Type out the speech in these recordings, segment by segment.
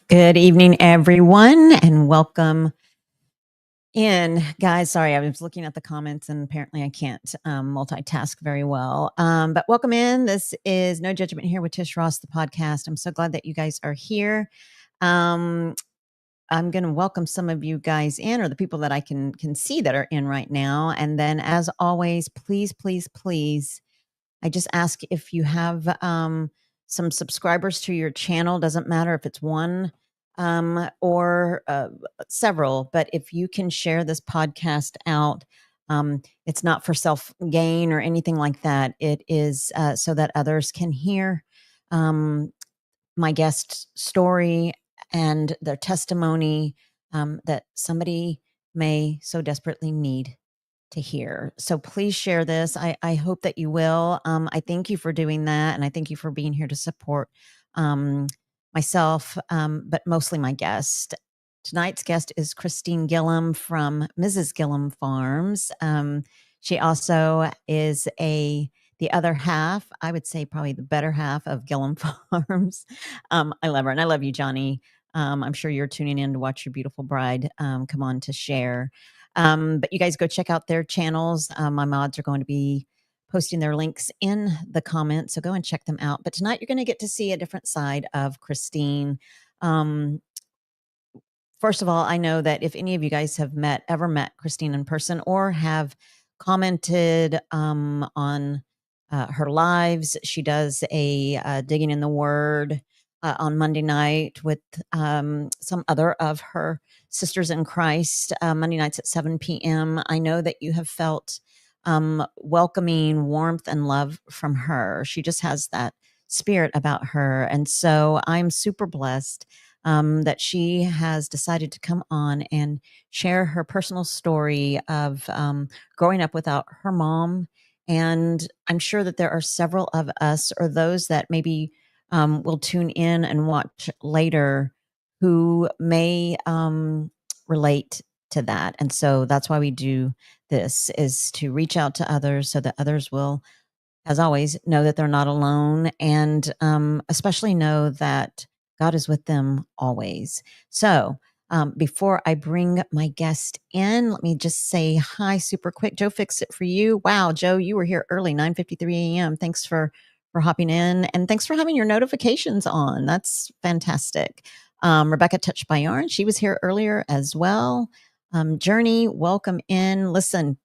Good evening, everyone, and welcome in. Guys, sorry, I was looking at the comments and apparently I can't multitask very well. But welcome in. This is No Judgment Here with Tish Ross, the podcast. I'm so glad that you guys are here. Um, I'm going to welcome some of you guys in, or the people that I can see that are in right now. And then, as always, please, please, please, I just ask if you have some subscribers to your channel. Doesn't matter if it's one or several, but if you can share this podcast out, it's not for self gain or anything like that. It is so that others can hear um, my guest story and their testimony that somebody may so desperately need to hear. So please share this. I hope that you will. I thank you for doing that. And I thank you for being here to support um, myself, but mostly my guest. Tonight's guest is Christine Gillum from Mrs. Gillum Farms. She also is the other half, I would say probably the better half of Gillum Farms. I love her, and I love you, Johnny. I'm sure you're tuning in to watch your beautiful bride come on to share. But you guys go check out their channels. My mods are going to be posting their links in the comments, so go and check them out. But tonight you're going to get to see a different side of Christine. Um, First of all, I know that if any of you guys have ever met Christine in person or have commented on her lives, she does a Digging in the Word on Monday night with some other of her sisters in Christ, Monday nights at 7 p.m. I know that you have felt welcoming warmth and love from her. She just has that spirit about her. And so I'm super blessed that she has decided to come on and share her personal story of growing up without her mom. And I'm sure that there are several of us, or those that maybe will tune in and watch later, who may relate to that. And so that's why we do this, is to reach out to others so that others will, as always, know that they're not alone, and especially know that God is with them always. So, before I bring my guest in, let me just say hi super quick. Joe Fix It For You. Wow, Joe, you were here early, 9:53 a.m. Thanks for hopping in, and thanks for having your notifications on. That's fantastic. Rebecca Touched by Yarn, she was here earlier as well. Journey, welcome in. Listen,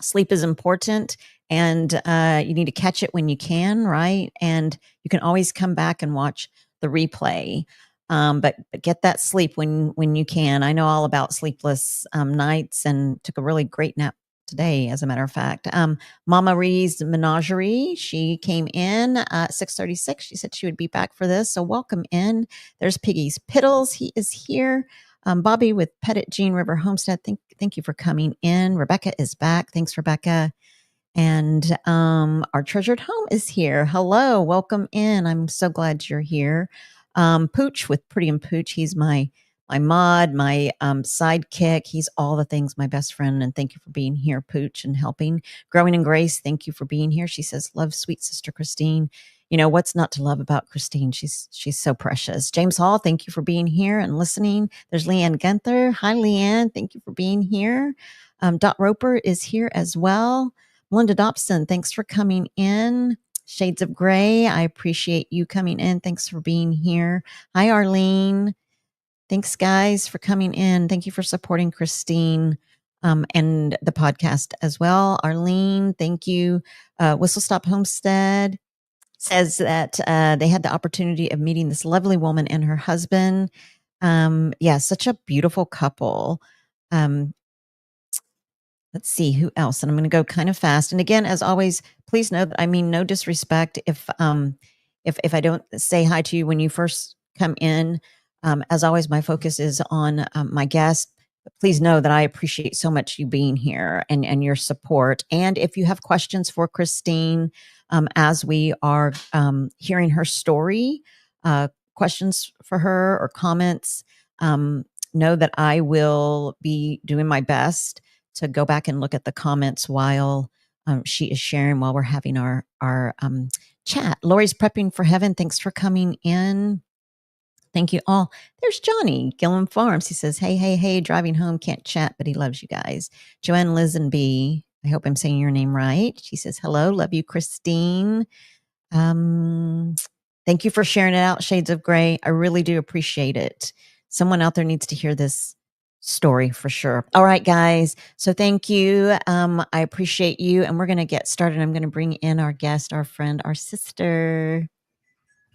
sleep is important, and you need to catch it when you can, right? And you can always come back and watch the replay. But get that sleep when you can. I know all about sleepless nights, and took a really great nap today, as a matter of fact. Mama Ree's Menagerie, she came in at 6:36. She said she would be back for this, so welcome in. There's Piggy's Piddles. He is here. Bobby with Pettit Jean River Homestead, thank you for coming in. Rebecca is back. Thanks, Rebecca. And our treasured home is here. Hello, welcome in. I'm so glad you're here. Pooch with Pretty and Pooch. He's my mod, my sidekick. He's all the things, my best friend. And thank you for being here, Pooch, and helping. Growing in Grace, thank you for being here. She says, love sweet sister Christine. You know, what's not to love about Christine? She's so precious. James Hall, thank you for being here and listening. There's Leanne Gunther. Hi, Leanne. Thank you for being here. Dot Roper is here as well. Melinda Dobson, thanks for coming in. Shades of Gray, I appreciate you coming in. Thanks for being here. Hi, Arlene. Thanks, guys, for coming in. Thank you for supporting Christine and the podcast as well. Arlene, thank you. Whistle Stop Homestead says that they had the opportunity of meeting this lovely woman and her husband. Yeah, such a beautiful couple. Let's see who else. And I'm going to go kind of fast. And again, as always, please know that I mean no disrespect if I don't say hi to you when you first come in. As always, my focus is on my guest. But please know that I appreciate so much you being here and your support. And if you have questions for Christine as we are hearing her story, questions for her or comments, know that I will be doing my best to go back and look at the comments while she is sharing, while we're having our chat. Lori's Prepping for Heaven, thanks for coming in. Thank you all. There's Johnny, Gilliam Farms. He says, hey, hey, hey, driving home, can't chat, but he loves you guys. Joanne Lisenby, I hope I'm saying your name right. She says, hello, love you, Christine. Thank you for sharing it out, Shades of Gray. I really do appreciate it. Someone out there needs to hear this story for sure. All right, guys. So thank you. I appreciate you. And we're going to get started. I'm going to bring in our guest, our friend, our sister.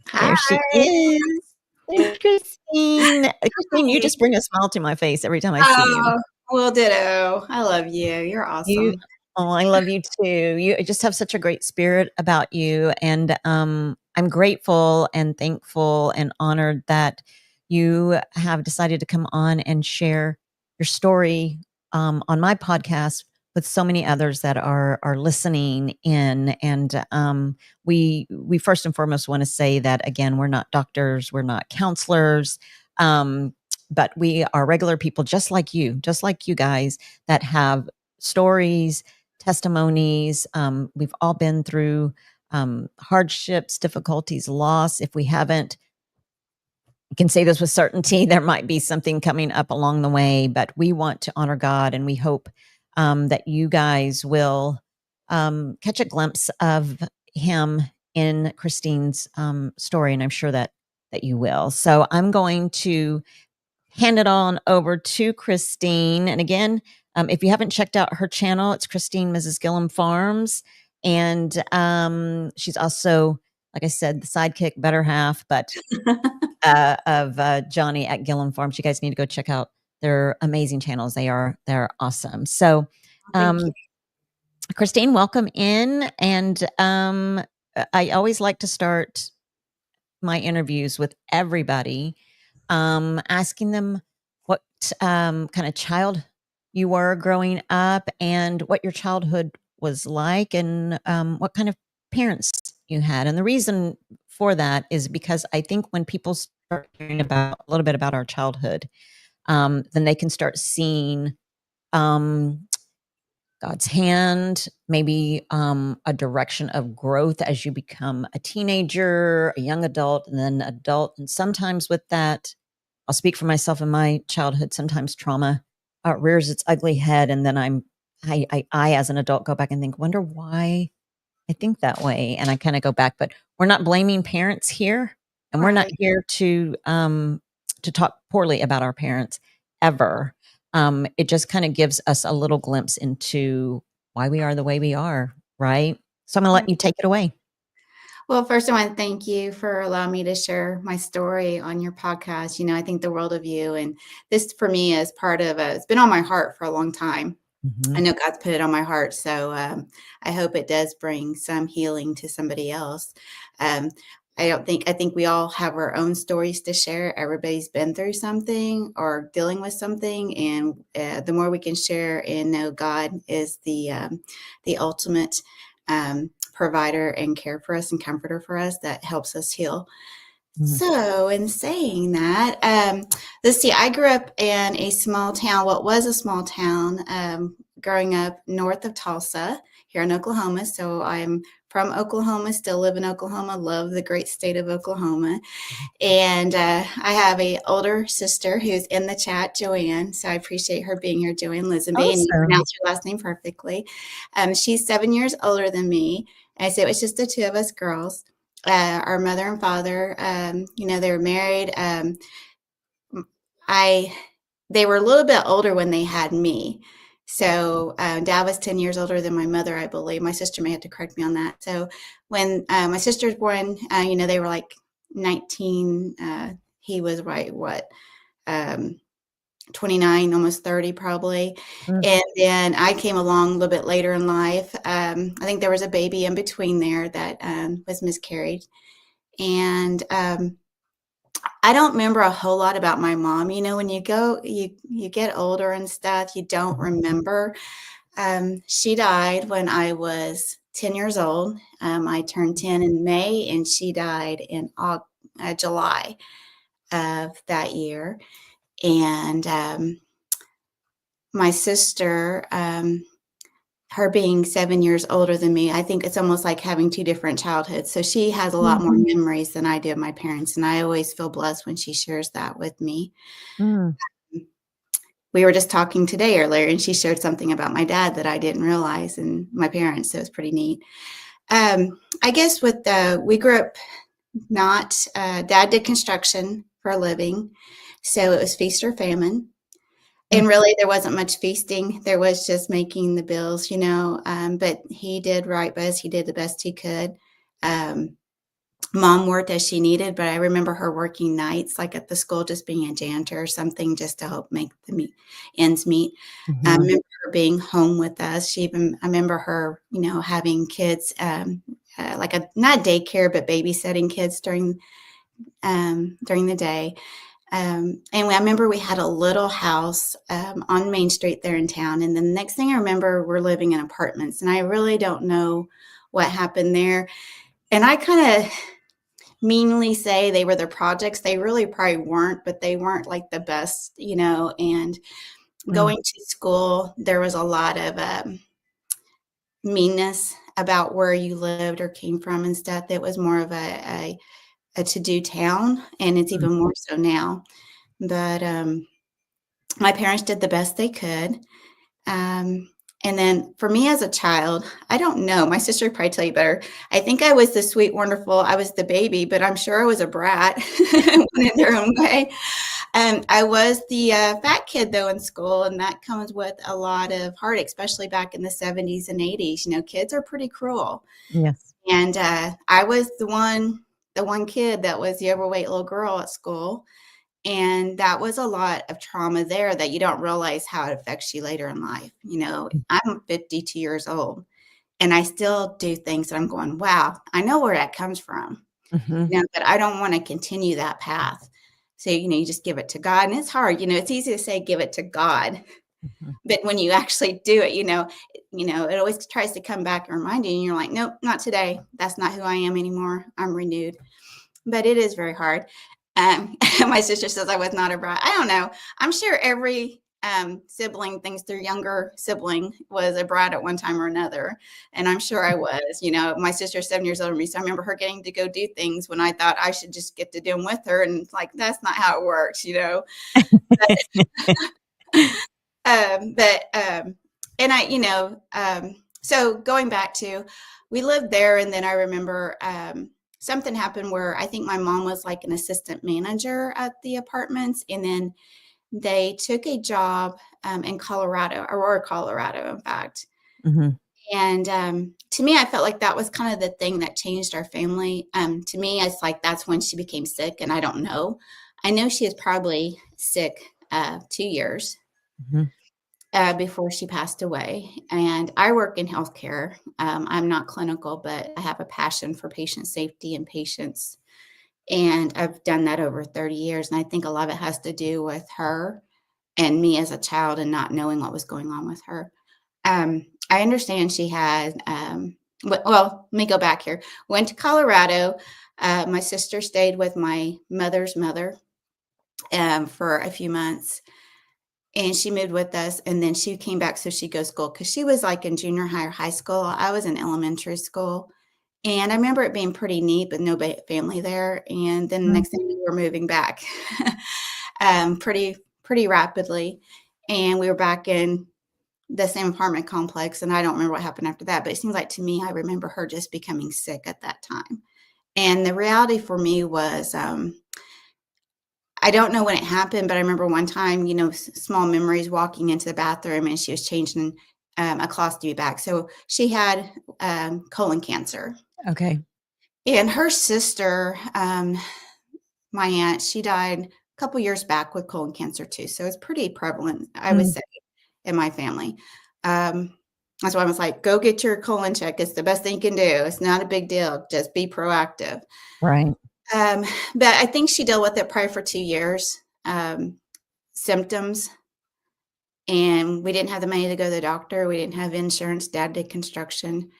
Hi. There she is. There's Christine. Christine, you just bring a smile to my face every time I see you. Oh, well, ditto. I love you. You're You, awesome. I love you too. You just have such a great spirit about you, and I'm grateful and thankful and honored that you have decided to come on and share your story on my podcast with so many others that are listening in. And we first and foremost want to say that again, we're not doctors, we're not counselors. But we are regular people just like you guys that have stories, testimonies. We've all been through hardships, difficulties, loss. If we haven't, you can say this with certainty, there might be something coming up along the way, but we want to honor God, and we hope that you guys will catch a glimpse of Him in Christine's story, and I'm sure that you will. So I'm going to hand it on over to Christine. And again, if you haven't checked out her channel, it's Christine Mrs. Gilliam Farms. And she's also, like I said, the sidekick, better half, but of Johnny at Gilliam Farms. You guys need to go check out their amazing channels. They're awesome. So Christine, welcome in. And I always like to start my interviews with everybody asking them what kind of child you were growing up and what your childhood was like, and what kind of parents you had. And the reason for that is because I think when people start hearing about a little bit about our childhood, then they can start seeing God's hand, maybe a direction of growth as you become a teenager, a young adult, and then adult. And sometimes with that, I'll speak for myself in my childhood. Sometimes trauma rears its ugly head, and then I as an adult go back and think, wonder why I think that way, and I kind of go back. But we're not blaming parents here, and we're not here to talk poorly about our parents ever. It just kind of gives us a little glimpse into why we are the way we are, right? So I'm going to let you take it away. Well, first, I want to thank you for allowing me to share my story on your podcast. I think the world of you. And this, for me, is part of it's been on my heart for a long time. I know God's put it on my heart. So I hope it does bring some healing to somebody else. I think we all have our own stories to share. Everybody's been through something or dealing with something. And the more we can share and know God is the ultimate provider and care for us and comforter for us, that helps us heal. So in saying that, let's see, I grew up in a small town, what was a small town, growing up north of Tulsa here in Oklahoma. So I'm from Oklahoma, still live in Oklahoma, love the great state of Oklahoma. And I have an older sister who's in the chat, Joanne. So I appreciate her being here, Joanne Lisenby, and you pronounce her last name perfectly. She's 7 years older than me. And so it's just the two of us girls. Our mother and father, they were married. They were a little bit older when they had me. So Dad was 10 years older than my mother, I believe. My sister may have to correct me on that. So when my sister was born, they were like 19. He was 29, almost 30 probably. And then I came along a little bit later in life. I think there was a baby in between there that was miscarried. And I don't remember a whole lot about my mom. When you get older and stuff, you don't remember. She died when I was 10 years old. I turned 10 in May, and she died in July of that year. And my sister, her being 7 years older than me, I think it's almost like having 2 different childhoods. So she has a lot more Mhm. memories than I do of my parents, and I always feel blessed when she shares that with me. Mm. We were just talking today earlier, and she shared something about my dad that I didn't realize and my parents, so it's pretty neat. I guess with the we grew up not dad did construction for a living, so it was feast or famine. Mm. And really, there wasn't much feasting. There was just making the bills, but he did right by us. He did the best he could. Um, Mom worked as she needed, but I remember her working nights, like at the school, just being a janitor or something just to help make the ends meet. I Mhm. remember her being home with us. I remember her, having kids, like not daycare, but babysitting kids during the day. I remember we had a little house on Main Street there in town. And then the next thing I remember, we're living in apartments. And I really don't know what happened there. And I kind of meanly say they were the projects. They really probably weren't, but they weren't like the best, And Mm. going to school, there was a lot of meanness about where you lived or came from and stuff. It was more of a to do town. And it's Mm. even more so now. But my parents did the best they could. Um, and then for me as a child, I don't know. My sister would probably tell you better. I think I was the sweet, wonderful. I was the baby, but I'm sure I was a brat in their own way. I was the fat kid though in school, and that comes with a lot of heart, especially back in the 70s and 80s. Kids are pretty cruel, Yes. and I was the one kid that was the overweight little girl at school. And that was a lot of trauma there that you don't realize how it affects you later in life. I'm 52 years old and I still do things that I'm going, wow, I know where that comes from, Mhm. but I don't want to continue that path. So, you just give it to God. And it's hard, it's easy to say, give it to God. Mhm. But when you actually do it, it always tries to come back and remind you. And you're like, nope, not today. That's not who I am anymore. I'm renewed. But it is very hard. My sister says I was not a brat. I don't know. I'm sure every sibling thinks their younger sibling was a brat at one time or another. And I'm sure I was. My sister's 7 years older than me. So I remember her getting to go do things when I thought I should just get to do them with her. And it's like, that's not how it works. But and I, so going back to, we lived there, and then I remember something happened where I think my mom was like an assistant manager at the apartments, and then they took a job in Colorado, Aurora, Colorado, in fact. Mhm. And to me, I felt like that was kind of the thing that changed our family. To me, it's like that's when she became sick, and I don't know. I know she was probably sick 2 years Mhm. before she passed away. And I work in healthcare. I'm not clinical, but I have a passion for patient safety and patients. And I've done that over 30 years. And I think a lot of it has to do with her and me as a child and not knowing what was going on with her. I understand she had, well, let me go back here. Went to Colorado. My sister stayed with my mother's mother for a few months, and she moved with us, and then she came back so she'd go to school because she was like in junior high or high school. I was in elementary school. And I remember it being pretty neat, but no family there. And then the Mm. next thing we were moving back pretty rapidly. And we were back in the same apartment complex. And I don't remember what happened after that, but it seems like to me, I remember her just becoming sick at that time. And the reality for me was, I don't know when it happened, but I remember one time, small memories walking into the bathroom and she was changing a colostomy bag. So she had colon cancer. Okay. And her sister, my aunt, she died a couple years back with colon cancer too. So it's pretty prevalent, I would Mm. say, in my family. Um, that's why I was like, go get your colon check. It's the best thing you can do. It's not a big deal. Just be proactive. Right. Um, but I think she dealt with it probably for 2 years. Symptoms, and we didn't have the money to go to the doctor. We didn't have insurance. Dad did construction.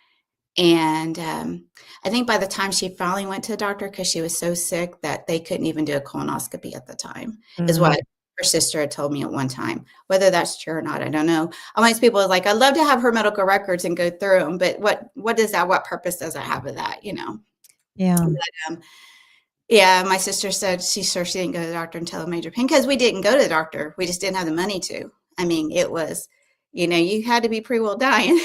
And I think by the time she finally went to the doctor, because she was so sick that they couldn't even do a colonoscopy at the time, is Mm. what her sister had told me at one time. Whether that's true or not, I don't know. Almost people are like, I'd love to have her medical records and go through them, but what does that? What purpose does it have of that? Yeah. But, yeah, my sister said she's sure she didn't go to the doctor until a major pain, because we didn't go to the doctor. We just didn't have the money to. I mean, it was, you had to be pretty well dying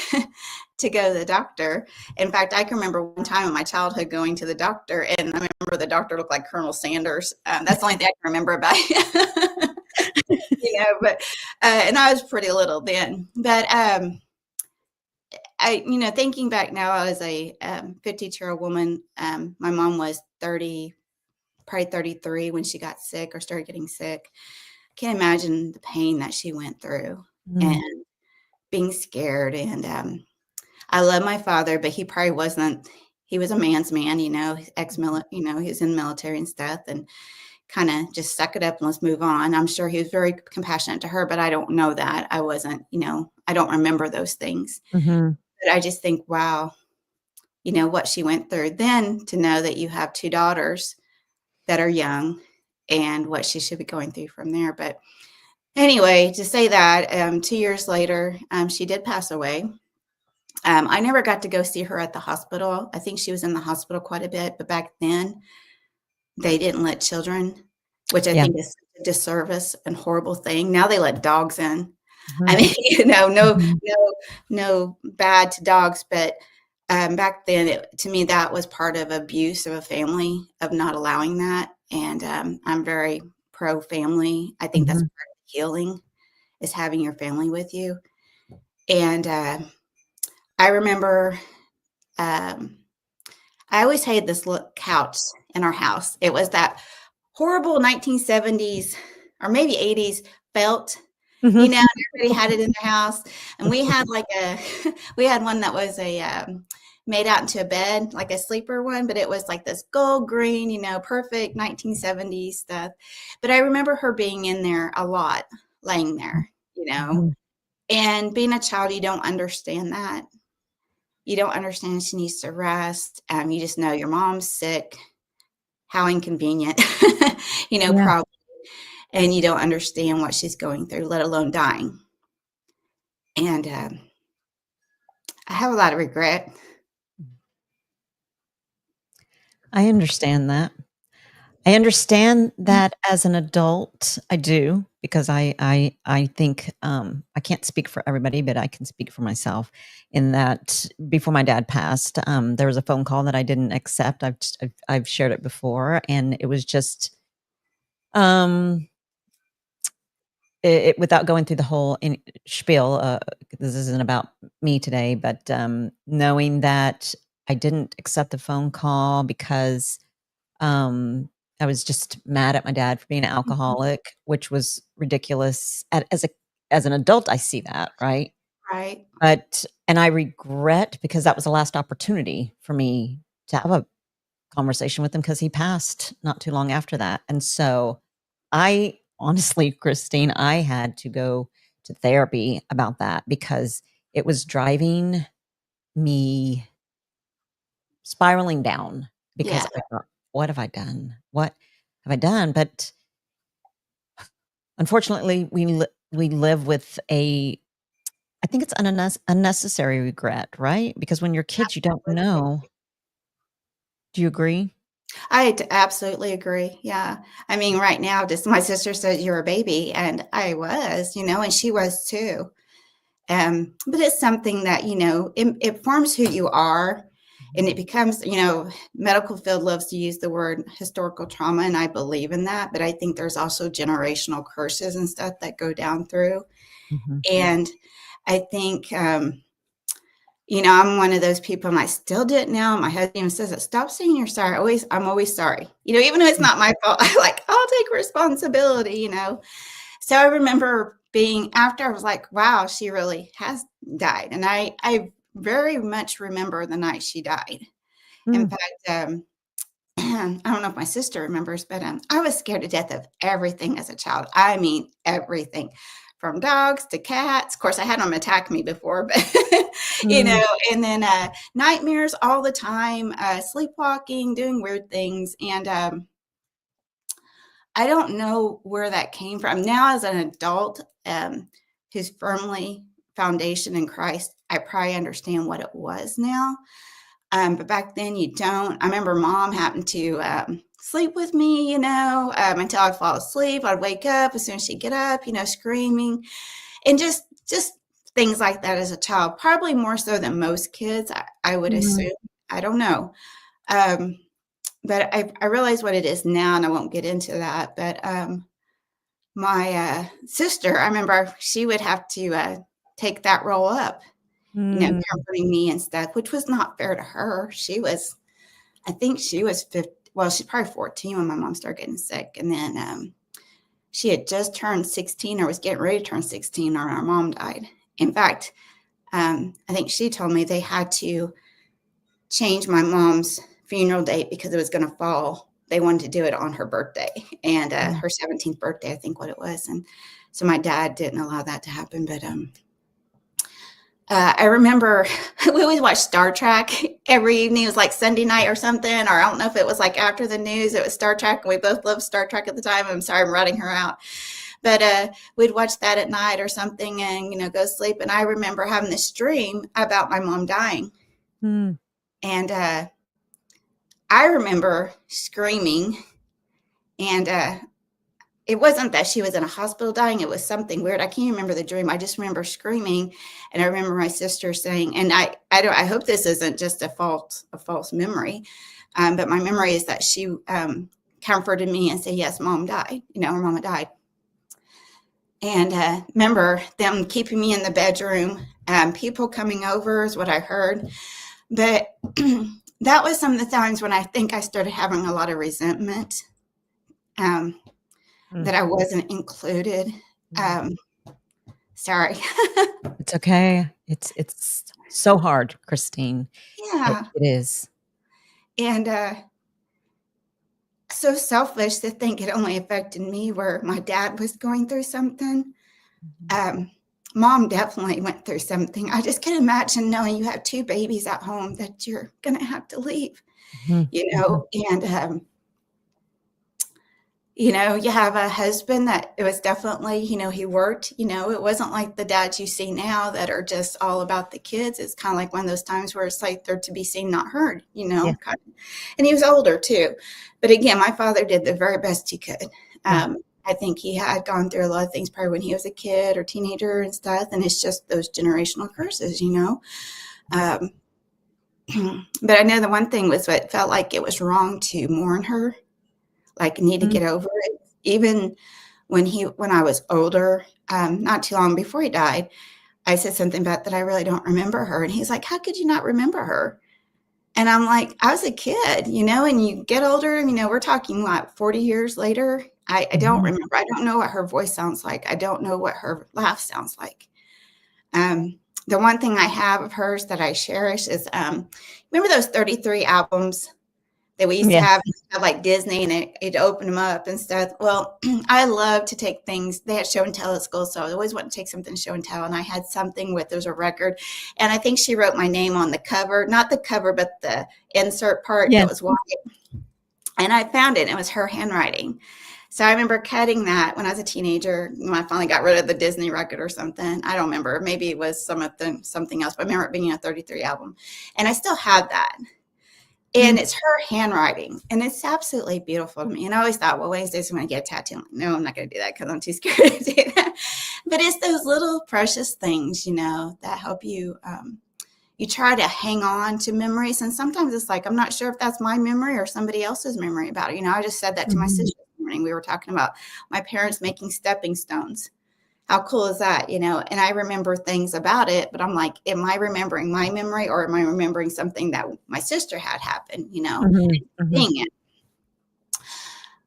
to go to the doctor. In fact, I can remember one time in my childhood going to the doctor, and I remember the doctor looked like Colonel Sanders. That's the only thing I can remember about it. But and I was pretty little then. But thinking back now, I was a 52-year-old woman. My mom was probably 33 when she got sick or started getting sick. I can't imagine the pain that she went through and being scared. And I love my father, but he probably wasn't. He was a man's man, ex-military, he was in the military and stuff, and kind of just suck it up and let's move on. I'm sure he was very compassionate to her, but I don't know that. I wasn't, I don't remember those things. But I just think, wow, what she went through. Then to know that you have 2 daughters that are young and what she should be going through from there. But anyway, to say that 2 years later, she did pass away. I never got to go see her at the hospital. I think she was in the hospital quite a bit, but back then they didn't let children, which I think is a disservice and horrible thing. Now they let dogs in. I mean, no bad to dogs, but back then, to me, that was part of abuse of a family, of not allowing that. And I'm very pro-family. I think that's part of healing, is having your family with you. And I remember I always hated this couch in our house. It was that horrible 1970s or maybe 80s felt. Everybody had it in their house. And we had we had one that was made out into a bed, like a sleeper one, but it was like this gold green, perfect 1970s stuff. But I remember her being in there a lot, laying there, and being a child, you don't understand that. You don't understand she needs to rest. You just know your mom's sick. How inconvenient, probably. And you don't understand what she's going through, let alone dying. And I have a lot of regret. I understand that. I understand that as an adult, I do, because I think I can't speak for everybody, but I can speak for myself in that before my dad passed, there was a phone call that I didn't accept. I've shared it before, and it was just without going through the whole spiel. This isn't about me today, but knowing that I didn't accept the phone call because I was just mad at my dad for being an alcoholic, which was ridiculous. As an adult, I see that, right? Right. And I regret, because that was the last opportunity for me to have a conversation with him, because he passed not too long after that. And so I honestly, Christine, I had to go to therapy about that, because it was driving me spiraling down, because I thought, what have I done? What have I done? But unfortunately, we live with I think it's an unnecessary regret, right? Because when you're kids, you don't know. Do you agree? I absolutely agree. Yeah. I mean, right now, just my sister said you're a baby, and I was, and she was too. But it's something that, it forms who you are. And it becomes, medical field loves to use the word historical trauma, and I believe in that. But I think there's also generational curses and stuff that go down through. And I think, I'm one of those people, and I still do it now. My husband even says it, stop saying you're sorry. I'm always sorry, even though it's not my fault. I'll take responsibility, So I remember after I was like, wow, she really has died. And I very much remember the night she died. In fact, I don't know if my sister remembers, but I was scared to death of everything as a child. I mean, everything, from dogs to cats. Of course, I had them attack me before, but, and then nightmares all the time, sleepwalking, doing weird things. And I don't know where that came from. Now as an adult, who's firmly foundation in Christ, I probably understand what it was now. But back then you don't. I remember mom happened to sleep with me, until I'd fall asleep. I'd wake up as soon as she'd get up, screaming, and just things like that as a child. Probably more so than most kids, I would assume. I don't know. But I realize what it is now, and I won't get into that. But my sister, I remember she would have to take that role up, comforting me and stuff, which was not fair to her. I think she was 50. Well, she's probably 14 when my mom started getting sick. And then she had just turned 16 or was getting ready to turn 16 when our mom died. In fact, I think she told me they had to change my mom's funeral date because it was going to fall. They wanted to do it on her birthday and her 17th birthday, I think what it was. And so my dad didn't allow that to happen. But I remember we always watched Star Trek every evening. It was like Sunday night or something, or I don't know if it was like after the news. It was Star Trek, and we both loved Star Trek at the time. I'm sorry, I'm ratting her out. But we'd watch that at night or something and, go sleep. And I remember having this dream about my mom dying. And I remember screaming, and it wasn't that she was in a hospital dying. It was something weird. I can't remember the dream. I just remember screaming, and I remember my sister saying, and I hope this isn't just a false memory, but my memory is that she comforted me and said, yes, mom died. Her mama died. And remember them keeping me in the bedroom, people coming over is what I heard. But that was some of the times when I think I started having a lot of resentment. That I wasn't included. Sorry. It's okay. It's so hard, Christine. Yeah. It is. And so selfish to think it only affected me where my dad was going through something. Mom definitely went through something. I just can imagine knowing you have 2 babies at home that you're going to have to leave, and you have a husband that it was definitely, he worked, it wasn't like the dads you see now that are just all about the kids. It's kind of like one of those times where it's like they're to be seen, not heard, kind of. And he was older too. But again, my father did the very best he could. I think he had gone through a lot of things probably when he was a kid or teenager and stuff. And it's just those generational curses, But I know the one thing was what felt like it was wrong to mourn her. Like need to get over it. Even when I was older, not too long before he died, I said something about that I really don't remember her. And he's like, how could you not remember her? And I'm like, I was a kid, and you get older, and, we're talking like 40 years later. I don't remember. I don't know what her voice sounds like. I don't know what her laugh sounds like. The one thing I have of hers that I cherish is, remember those 33 albums that we used to have like Disney, and it'd open them up and stuff. Well, I love to take things. They had show and tell at school, so I always want to take something show and tell. And I had something there's a record, and I think she wrote my name on the cover, not the cover, but the insert part that was white. And I found it. And it was her handwriting. So I remember cutting that when I was a teenager. When I finally got rid of the Disney record or something. I don't remember. Maybe it was something else. But I remember it being a 33 album, and I still have that. And it's her handwriting, and it's absolutely beautiful to me. And I always thought, well, Wednesdays I'm going to get a tattoo. I'm like, no, I'm not going to do that because I'm too scared to do that. But it's those little precious things, that help you. You try to hang on to memories, and sometimes it's like I'm not sure if that's my memory or somebody else's memory about it. I just said that to my sister this morning. We were talking about my parents making stepping stones. How cool is that, And I remember things about it, but I'm like, am I remembering my memory, or am I remembering something that my sister had happen, seeing it.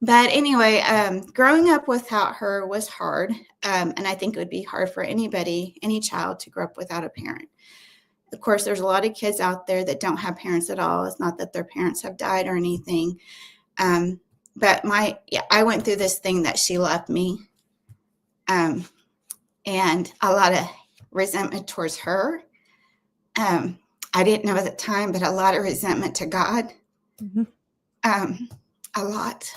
But anyway, growing up without her was hard. And I think it would be hard for anybody, any child, to grow up without a parent. Of course, there's a lot of kids out there that don't have parents at all. It's not that their parents have died or anything. But I went through this thing that she left me. And a lot of resentment towards her. I didn't know at the time, but a lot of resentment to God. A lot.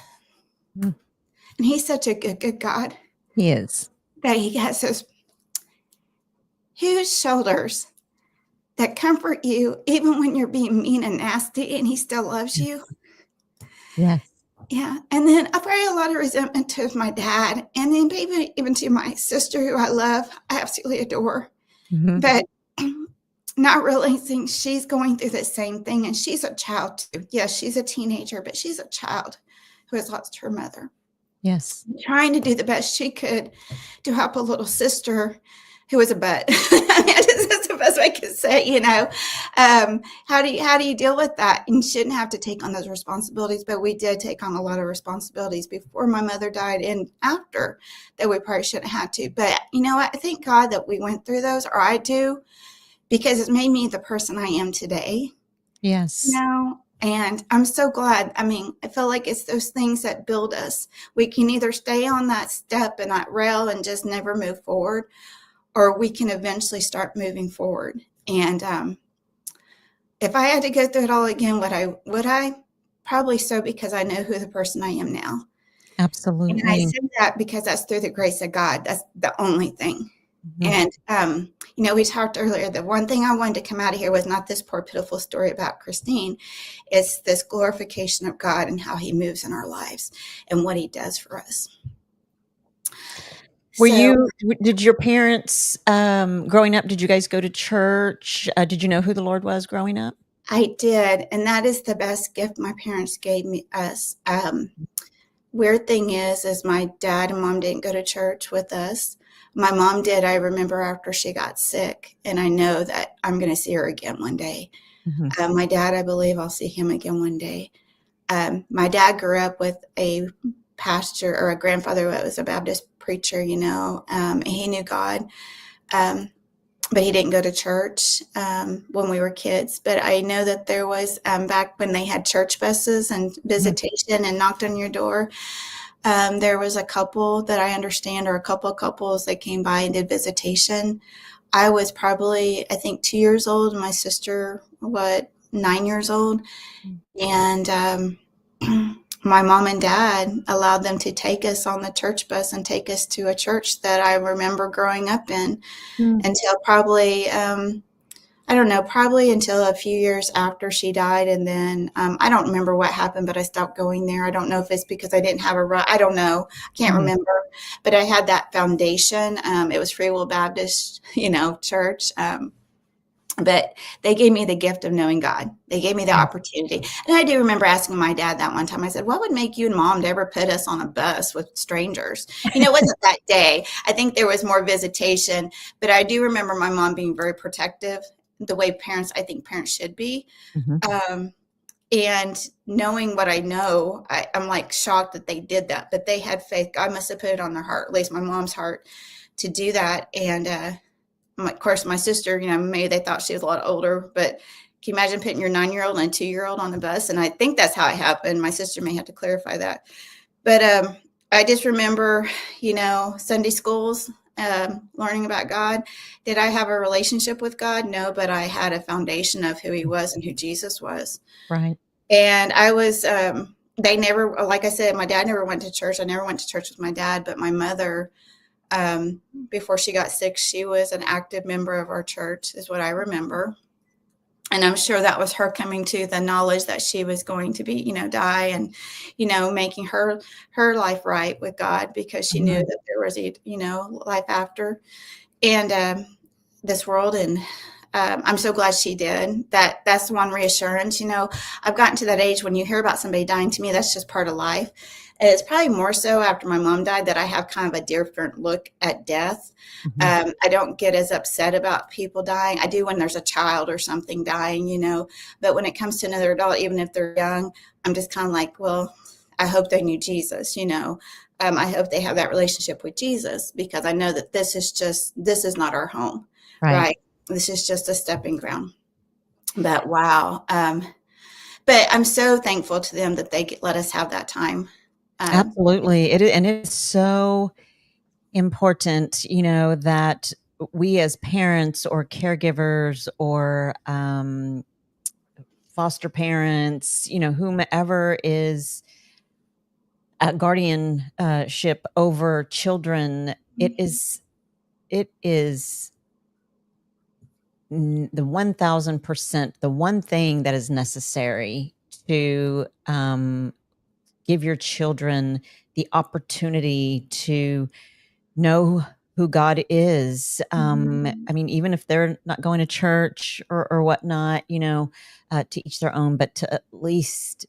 And he's such a good God. He is. That he has those huge shoulders that comfort you even when you're being mean and nasty, and he still loves you. Yes. Yeah. And then I probably a lot of resentment to my dad, and then maybe even to my sister, who I love, I absolutely adore. Mm-hmm. But not realizing she's going through the same thing, and she's a child too. Yes, she's a teenager, but she's a child who has lost her mother. Yes. Trying to do the best she could to help a little sister who was a butt. I mean, that's the best way I could say, how do you deal with that? And you shouldn't have to take on those responsibilities, but we did take on a lot of responsibilities before my mother died and after that we probably shouldn't have to. But you know what? I thank God that we went through those, or I do, because it's made me the person I am today. Yes. And I'm so glad. I mean, I feel like it's those things that build us. We can either stay on that step and that rail and just never move forward, or we can eventually start moving forward. And if I had to go through it all again, would I? Probably so, because I know who the person I am now. Absolutely. And I say that because that's through the grace of God. That's the only thing. Mm-hmm. And, we talked earlier, the one thing I wanted to come out of here was not this poor, pitiful story about Christine. It's this glorification of God and how he moves in our lives and what he does for us. Did your parents, growing up, did you guys go to church? Did you know who the Lord was growing up? I did. And that is the best gift my parents gave us. Weird thing is my dad and mom didn't go to church with us. My mom did, I remember, after she got sick, and I know that I'm going to see her again one day. Mm-hmm. My dad, I believe I'll see him again one day. My dad grew up with a pastor, or a grandfather that was a Baptist preacher, he knew God, but he didn't go to church when we were kids. But I know that there was, back when they had church buses and visitation, mm-hmm. and knocked on your door, there was a couple that I understand, or a couple of couples that came by and did visitation. I was probably, I think, 2 years old. My sister, 9 years old. And my mom and dad allowed them to take us on the church bus and take us to a church that I remember growing up in, until probably, probably until a few years after she died. And then I don't remember what happened, but I stopped going there. I don't know if it's because I didn't have I don't know. I can't remember. But I had that foundation. It was Free Will Baptist, church. But they gave me the gift of knowing God. They gave me the opportunity. And I do remember asking my dad that one time. I said, what would make you and mom to ever put us on a bus with strangers? It wasn't that day. I think there was more visitation. But I do remember my mom being very protective, the way I think parents should be. Mm-hmm. And knowing what I know, I'm like shocked that they did that. But they had faith. God must have put it on their heart, at least my mom's heart, to do that. And of course, my sister, maybe they thought she was a lot older, but can you imagine putting your 9-year-old and a 2-year-old on the bus? And I think that's how it happened. My sister may have to clarify that. But I just remember, Sunday schools, learning about God. Did I have a relationship with God? No, but I had a foundation of who he was and who Jesus was. Right. And I was, they never, like I said, my dad never went to church. I never went to church with my dad, but my mother, before she got sick, she was an active member of our church, is what I remember. And I'm sure that was her coming to the knowledge that she was going to be, die, and, making her life right with God, because she knew that there was life after, and this world. And I'm so glad she did that. That's one reassurance. I've gotten to that age when you hear about somebody dying, to me, that's just part of life. And it's probably more so after my mom died that I have kind of a different look at death. Mm-hmm. I don't get as upset about people dying. I do when there's a child or something dying, but when it comes to another adult, even if they're young, I'm just kind of like, well, I hope they knew Jesus, I hope they have that relationship with Jesus, because I know that this is not our home, right? This is just a stepping ground. But wow. But I'm so thankful to them that they let us have that time. Absolutely. And it's so important, that we as parents or caregivers or foster parents, whomever is guardianship over children. It is the 1000%, the one thing that is necessary to give your children the opportunity to know who God is. I mean, even if they're not going to church or whatnot, to each their own, but to at least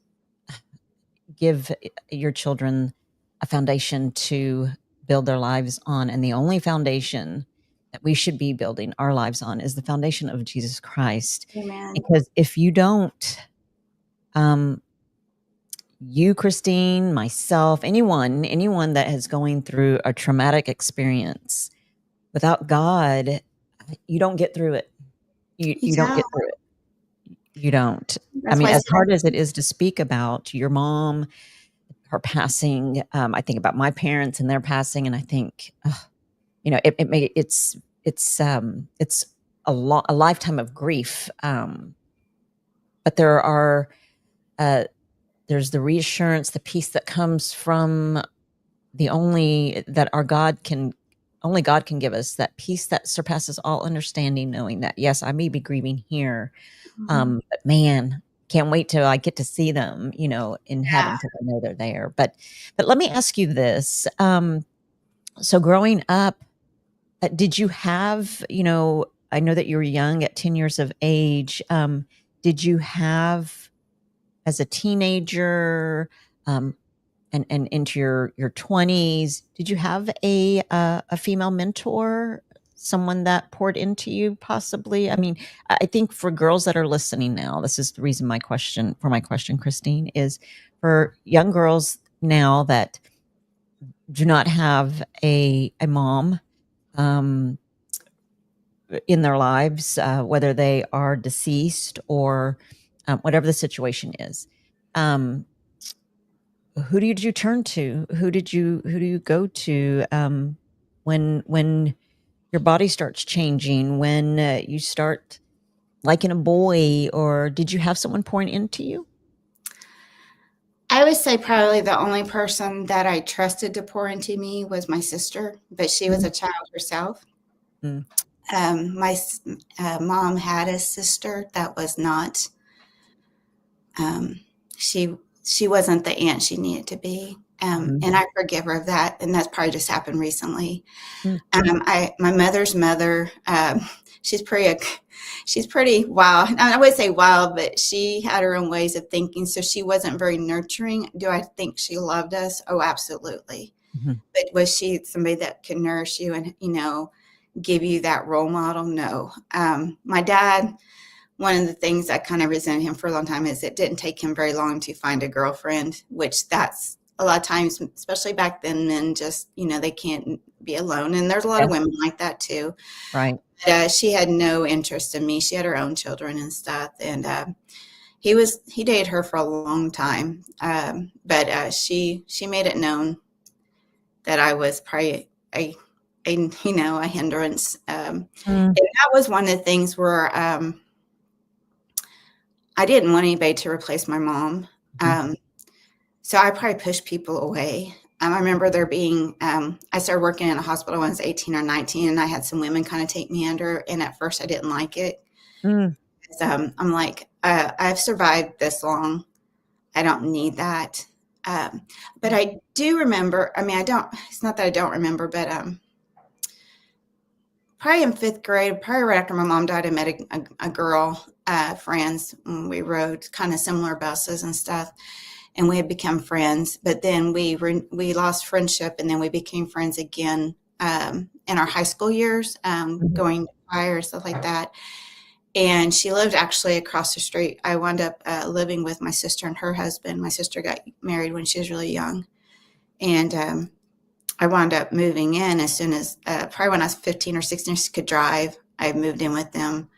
give your children a foundation to build their lives on. And the only foundation that we should be building our lives on is the foundation of Jesus Christ. Amen. Because if you don't, you, Christine, myself, anyone that is going through a traumatic experience, without God, you don't get through it. You don't get through it. You don't. I mean, as hard as it is to speak about your mom, her passing, I think about my parents and their passing, and I think, it's a lifetime of grief. But there's the reassurance, the peace that comes from only God can give us, that peace that surpasses all understanding, knowing that, yes, I may be grieving here, but man, can't wait till I get to see them, in heaven, because I know they're there. But let me ask you this. So growing up, did you have, I know that you were young at 10 years of age. Did you have, as a teenager, and into your 20s, did you have a female mentor, someone that poured into you, possibly? I mean, I think for girls that are listening now, this is the reason my question, Christine, is for young girls now that do not have a mom in their lives, whether they are deceased or whatever the situation is. Who did you turn to? Who do you go to when your body starts changing, when you start liking a boy, or did you have someone pouring into you? I would say probably the only person that I trusted to pour into me was my sister, but she was a child herself. My mom had a sister that was not, she wasn't the aunt she needed to be. And I forgive her of that. And that's probably just happened recently. My mother's mother, she's pretty wild. I would say wild, but she had her own ways of thinking. So she wasn't very nurturing. Do I think she loved us? Oh, absolutely. But was she somebody that could nourish you and, give you that role model? No. My dad, one of the things I kind of resented him for a long time is it didn't take him very long to find a girlfriend, which that's a lot of times, especially back then, men just, they can't be alone. And there's a lot of women like that too. Right. But, she had no interest in me. She had her own children and stuff. And he dated her for a long time. But she made it known that I was probably a hindrance. And that was one of the things where I didn't want anybody to replace my mom. So I probably pushed people away. I remember there being, I started working in a hospital when I was 18 or 19, and I had some women kind of take me under. And at first I didn't like it. I'm like, I've survived this long. I don't need that. But I do remember, it's not that I don't remember, but probably in 5th grade, probably right after my mom died, I met a girl, friends. We rode kind of similar buses and stuff, and we had become friends. But then we lost friendship, and then we became friends again in our high school years, going to choir, stuff like that. And she lived actually across the street. I wound up living with my sister and her husband. My sister got married when she was really young, and I wound up moving in as soon as, probably when I was 15 or 16, she could drive. I moved in with them,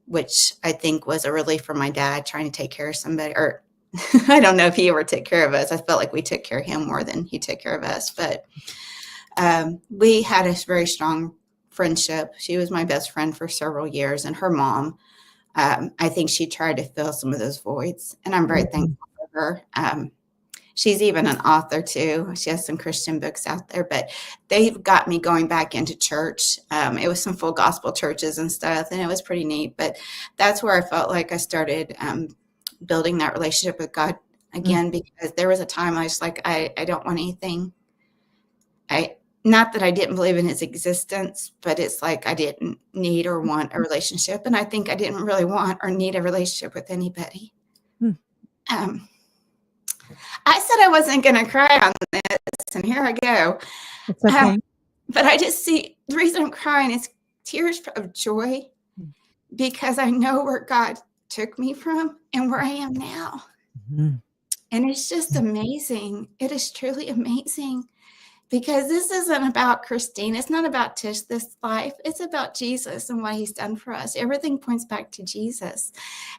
which I think was a relief for my dad trying to take care of somebody, or I don't know if he ever took care of us. I felt like we took care of him more than he took care of us. But we had a very strong friendship. She was my best friend for several years, and her mom, I think she tried to fill some of those voids, and I'm very thankful for her. She's even an author too. She has some Christian books out there, but they've got me going back into church. It was some full gospel churches and stuff, and it was pretty neat. But that's where I felt like I started building that relationship with God again, because there was a time I was like, I don't want anything. Not that I didn't believe in his existence, but it's like I didn't need or want a relationship. And I think I didn't really want or need a relationship with anybody. I said I wasn't going to cry on this, and here I go. It's okay. But I just see the reason I'm crying is tears of joy, because I know where God took me from and where I am now. And it's just amazing. It is truly amazing, because this isn't about Christine. It's not about Tish, this life. It's about Jesus and what he's done for us. Everything points back to Jesus.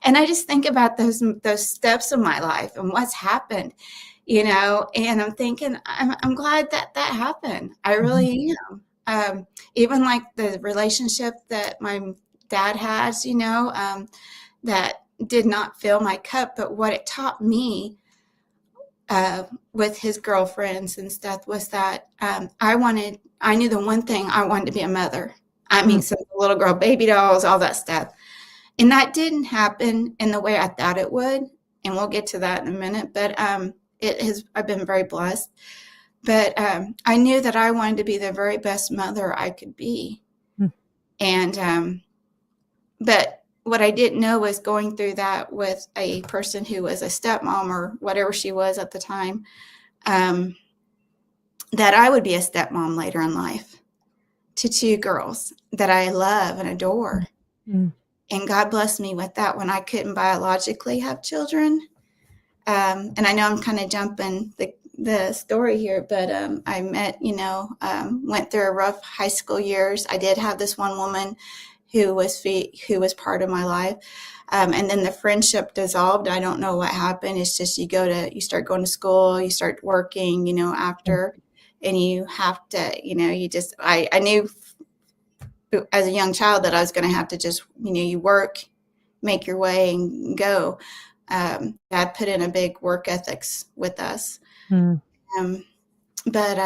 And I just think about those steps of my life and what's happened, and I'm thinking, I'm glad that happened. I really am. Even like the relationship that my dad has, that did not fill my cup, but what it taught me with his girlfriends and stuff was that I knew the one thing I wanted to be a mother. I mean, some little girl baby dolls, all that stuff. And that didn't happen in the way I thought it would. And we'll get to that in a minute. But I've been very blessed. But I knew that I wanted to be the very best mother I could be. And, but what I didn't know was going through that with a person who was a stepmom or whatever she was at the time, that I would be a stepmom later in life to two girls that I love and adore. And God blessed me with that when I couldn't biologically have children. And I know I'm kind of jumping the story here, but I met, went through a rough high school years. I did have this one woman who was part of my life. And then the friendship dissolved. I don't know what happened. It's just you start going to school, you start working, after, and you have to, I knew as a young child that I was going to have to just, you work, make your way and go. Dad put in a big work ethics with us. But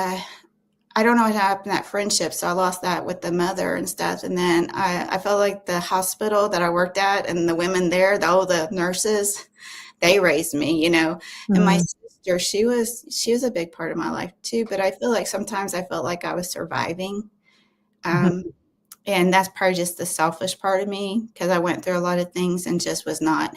I don't know what happened, that friendship. So I lost that with the mother and stuff. And then I felt like the hospital that I worked at and the women there, the nurses, they raised me, And my sister, she was a big part of my life too. But I feel like sometimes I felt like I was surviving. And that's probably just the selfish part of me, because I went through a lot of things and just was not,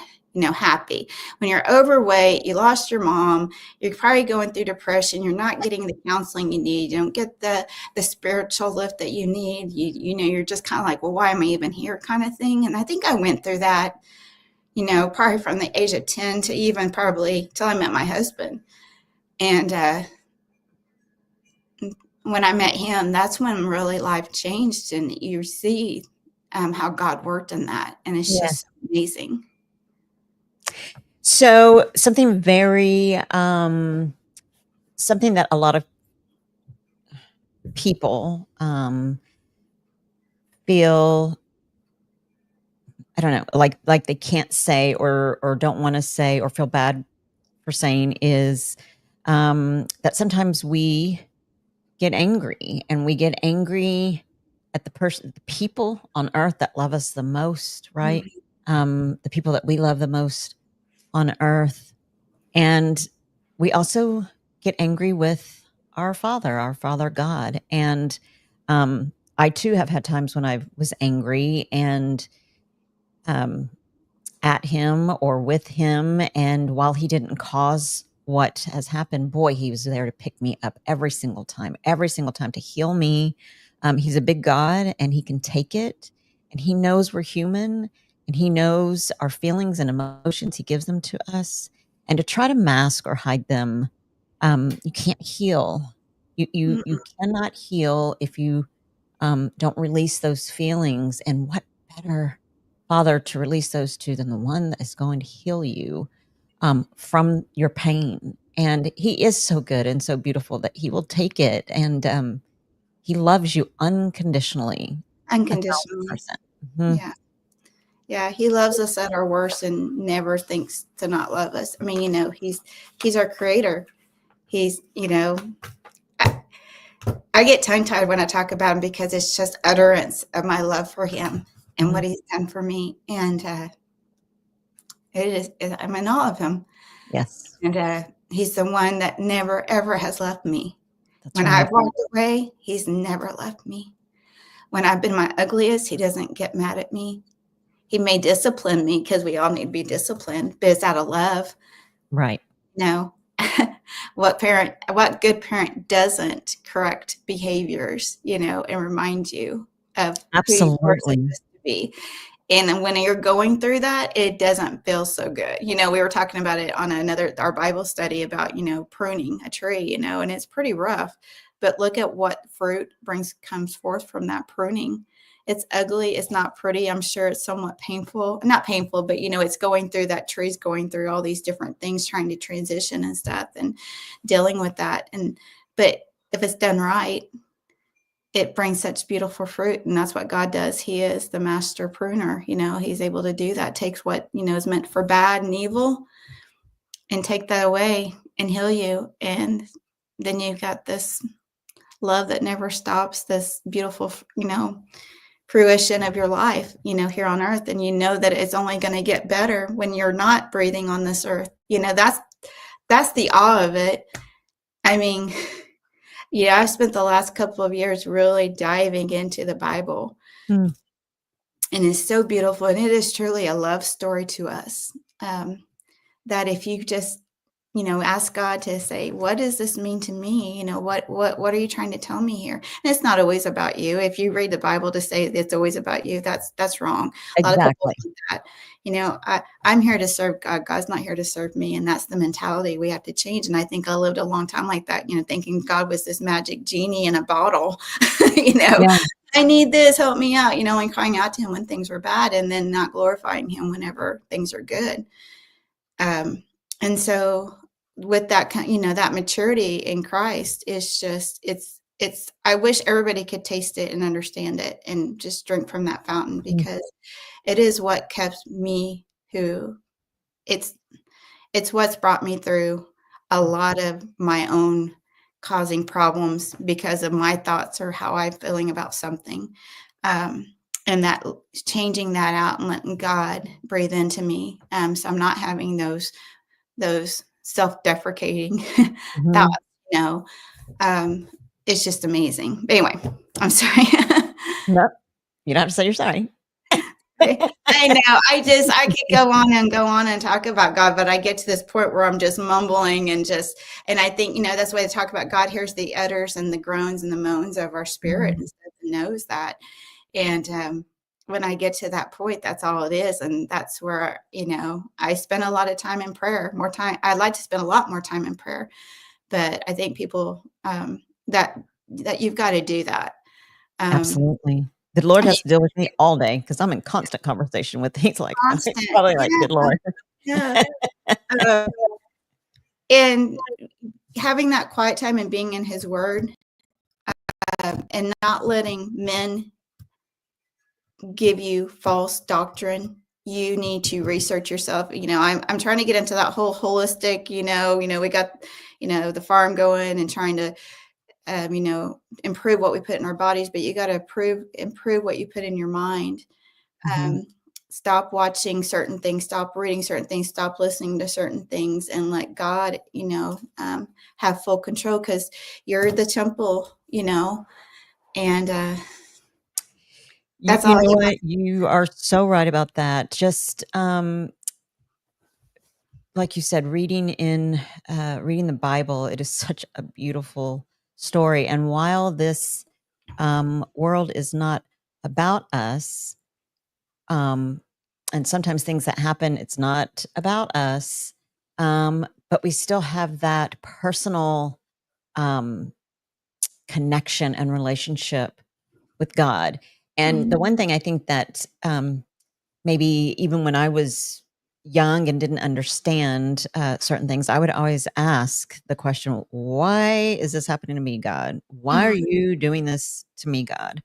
happy. When you're overweight, you lost your mom, you're probably going through depression, you're not getting the counseling you need, you don't get the spiritual lift that you need, you're just kind of like, well, why am I even here kind of thing. And I think I went through that, probably from the age of 10 to even probably till I met my husband. And when I met him, that's when really life changed, and you see how God worked in that. And it's just amazing. So something very, something that a lot of people feel, I don't know, like they can't say or don't want to say or feel bad for saying is that sometimes we get angry, and we get angry at the people on earth that love us the most, right? The people that we love the most on earth. And we also get angry with our Father God. And I too have had times when I was angry and at him or with him. And while he didn't cause what has happened, boy, he was there to pick me up every single time to heal me. He's a big God, and he can take it, and he knows we're human, and he knows our feelings and emotions. He gives them to us, and to try to mask or hide them, you can't heal. You cannot heal if you don't release those feelings. And what better Father to release those to than the one that is going to heal you from your pain. And he is so good and so beautiful that he will take it, and he loves you unconditionally. Unconditionally. Yeah, he loves us at our worst and never thinks to not love us. I mean, he's our creator. He's, I get tongue tied when I talk about him because it's just utterance of my love for him and what he's done for me. And I'm in awe of him. Yes. And he's the one that never, ever has left me. That's when right. I've walked away, he's never left me. When I've been my ugliest, he doesn't get mad at me. He may discipline me because we all need to be disciplined, but it's out of love. Right. No. What good parent doesn't correct behaviors, and remind you of who you were supposed to be. And when you're going through that, it doesn't feel so good. We were talking about it on our Bible study about, pruning a tree, and it's pretty rough. But look at what fruit comes forth from that pruning. It's ugly. It's not pretty. I'm sure it's somewhat painful. Not painful, but, it's going through that tree's going through all these different things, trying to transition and stuff and dealing with that. But if it's done right, it brings such beautiful fruit. And that's what God does. He is the master pruner. He's able to do that. Takes what, is meant for bad and evil and take that away and heal you. And then you've got this love that never stops, this beautiful, fruition of your life, here on earth. And that it's only going to get better when you're not breathing on this earth. That's the awe of it. I mean, I've spent the last couple of years really diving into the Bible. And it's so beautiful. And it is truly a love story to us. That if you just, ask God to say, what does this mean to me? What are you trying to tell me here? And it's not always about you. If you read the Bible to say it's always about you, that's wrong. Exactly. A lot of people think that, I'm here to serve God. God's not here to serve me. And that's the mentality we have to change. And I think I lived a long time like that, thinking God was this magic genie in a bottle, Yeah. I need this, help me out, and crying out to him when things were bad and then not glorifying him whenever things are good. And so with that that maturity in Christ is just, it's, I wish everybody could taste it and understand it and just drink from that fountain, because it is what kept me it's what's brought me through a lot of my own causing problems because of my thoughts or how I'm feeling about something. And that changing that out and letting God breathe into me. So I'm not having those self-deprecating thoughts, it's just amazing. But anyway, I'm sorry. Nope. You don't have to say you're sorry. I know. I could go on and talk about God, but I get to this point where I'm just mumbling and I think, that's why they talk about God hears the utters and the groans and the moans of our spirit and knows that. And, when I get to that point, that's all it is. And that's where, I spend a lot of time in prayer, more time. I'd like to spend a lot more time in prayer, but I think people, that you've got to do that. Absolutely. The Lord has to deal with me all day because I'm in constant conversation with. He's like, probably like, good Lord. Yeah. And having that quiet time and being in His Word, and not letting men give you false doctrine. You need to research yourself. I'm trying to get into that whole holistic. We got the farm going and trying to improve what we put in our bodies, but you got to improve what you put in your mind. Stop watching certain things, stop reading certain things, stop listening to certain things, and let God, have full control, because you're the temple, and that's all. You are so right about that. Just like you said, reading the Bible, it is such a beautiful story. And while this world is not about us, and sometimes things that happen, it's not about us, but we still have that personal connection and relationship with God. And the one thing I think that maybe even when I was young and didn't understand certain things, I would always ask the question, why is this happening to me, God? Why are you doing this to me, God?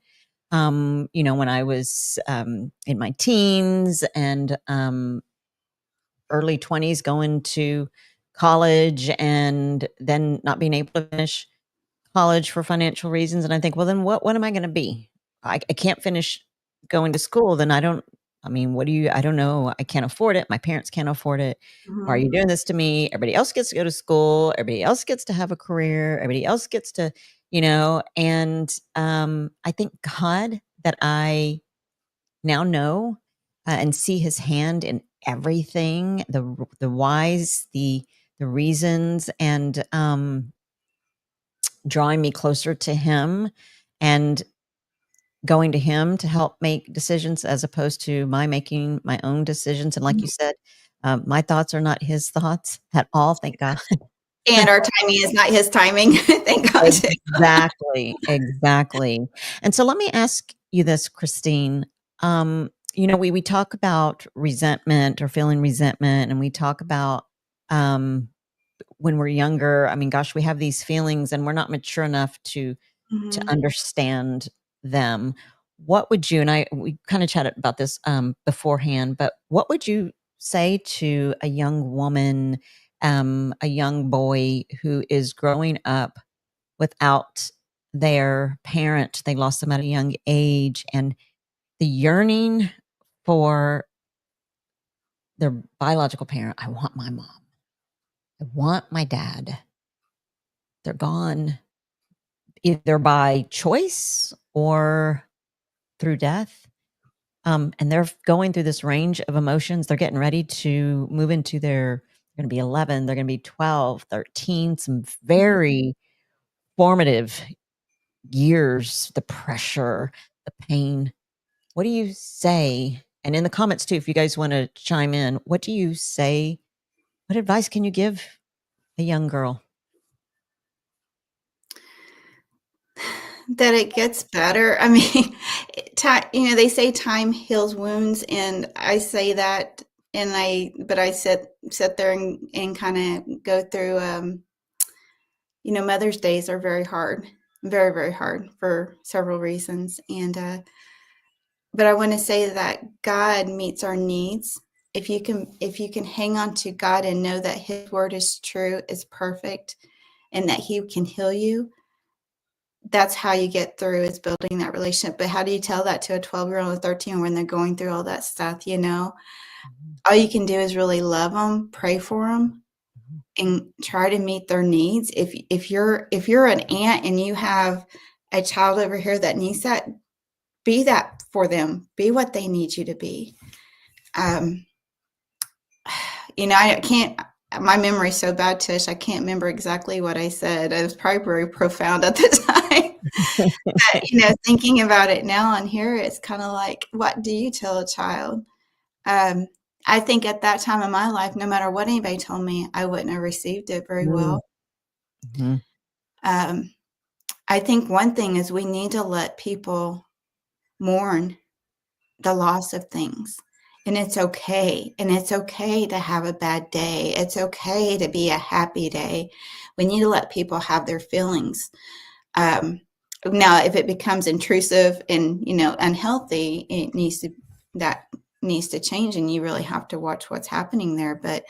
When I was in my teens and early 20s, going to college and then not being able to finish college for financial reasons. And I think, well, then what am I going to be? I can't finish going to school. Then I mean, I don't know. I can't afford it. My parents can't afford it. Why are you doing this to me? Everybody else gets to go to school. Everybody else gets to have a career. Everybody else gets to, and I thank God that I now know and see his hand in everything, the whys, the reasons, and drawing me closer to him and going to him to help make decisions as opposed to my making my own decisions. And like you said, my thoughts are not his thoughts at all. Thank God. And our timing is not his timing. Thank God. Exactly. Exactly. And so let me ask you this, Christine. We talk about resentment or feeling resentment, and we talk about when we're younger. I mean, gosh, we have these feelings and we're not mature enough to understand them. What would you, and we kind of chatted about this beforehand, but what would you say to a young woman, a young boy who is growing up without their parent? They lost them at a young age, and the yearning for their biological parent. I want my mom. I want my dad. They're gone either by choice or through death. And they're going through this range of emotions. They're getting ready to move into they're going to be 11, they're going to be 12, 13, some very formative years, the pressure, the pain. What do you say? And in the comments too, if you guys want to chime in, what do you say? What advice can you give a young girl? That it gets better. I mean, they say time heals wounds, and I say that, but I sit there and kind of go through. Mother's Days are very hard, very, very hard for several reasons, but I want to say that God meets our needs. If you can hang on to God and know that His word is true, is perfect, and that He can heal you, that's how you get through, is building that relationship. But how do you tell that to a 12-year-old or 13 when they're going through all that stuff? All you can do is really love them, pray for them, and try to meet their needs. If you're an aunt and you have a child over here that needs that, be that for them. Be what they need you to be. I can't. My memory's so bad, Tish. I can't remember exactly what I said. It was probably very profound at the time. But, thinking about it now and here, it's kind of like, what do you tell a child? I think at that time in my life, no matter what anybody told me, I wouldn't have received it very well. I think one thing is we need to let people mourn the loss of things. And it's okay. And it's okay to have a bad day. It's okay to be a happy day. We need to let people have their feelings. Now, if it becomes intrusive and, unhealthy, that needs to change, and you really have to watch what's happening there. But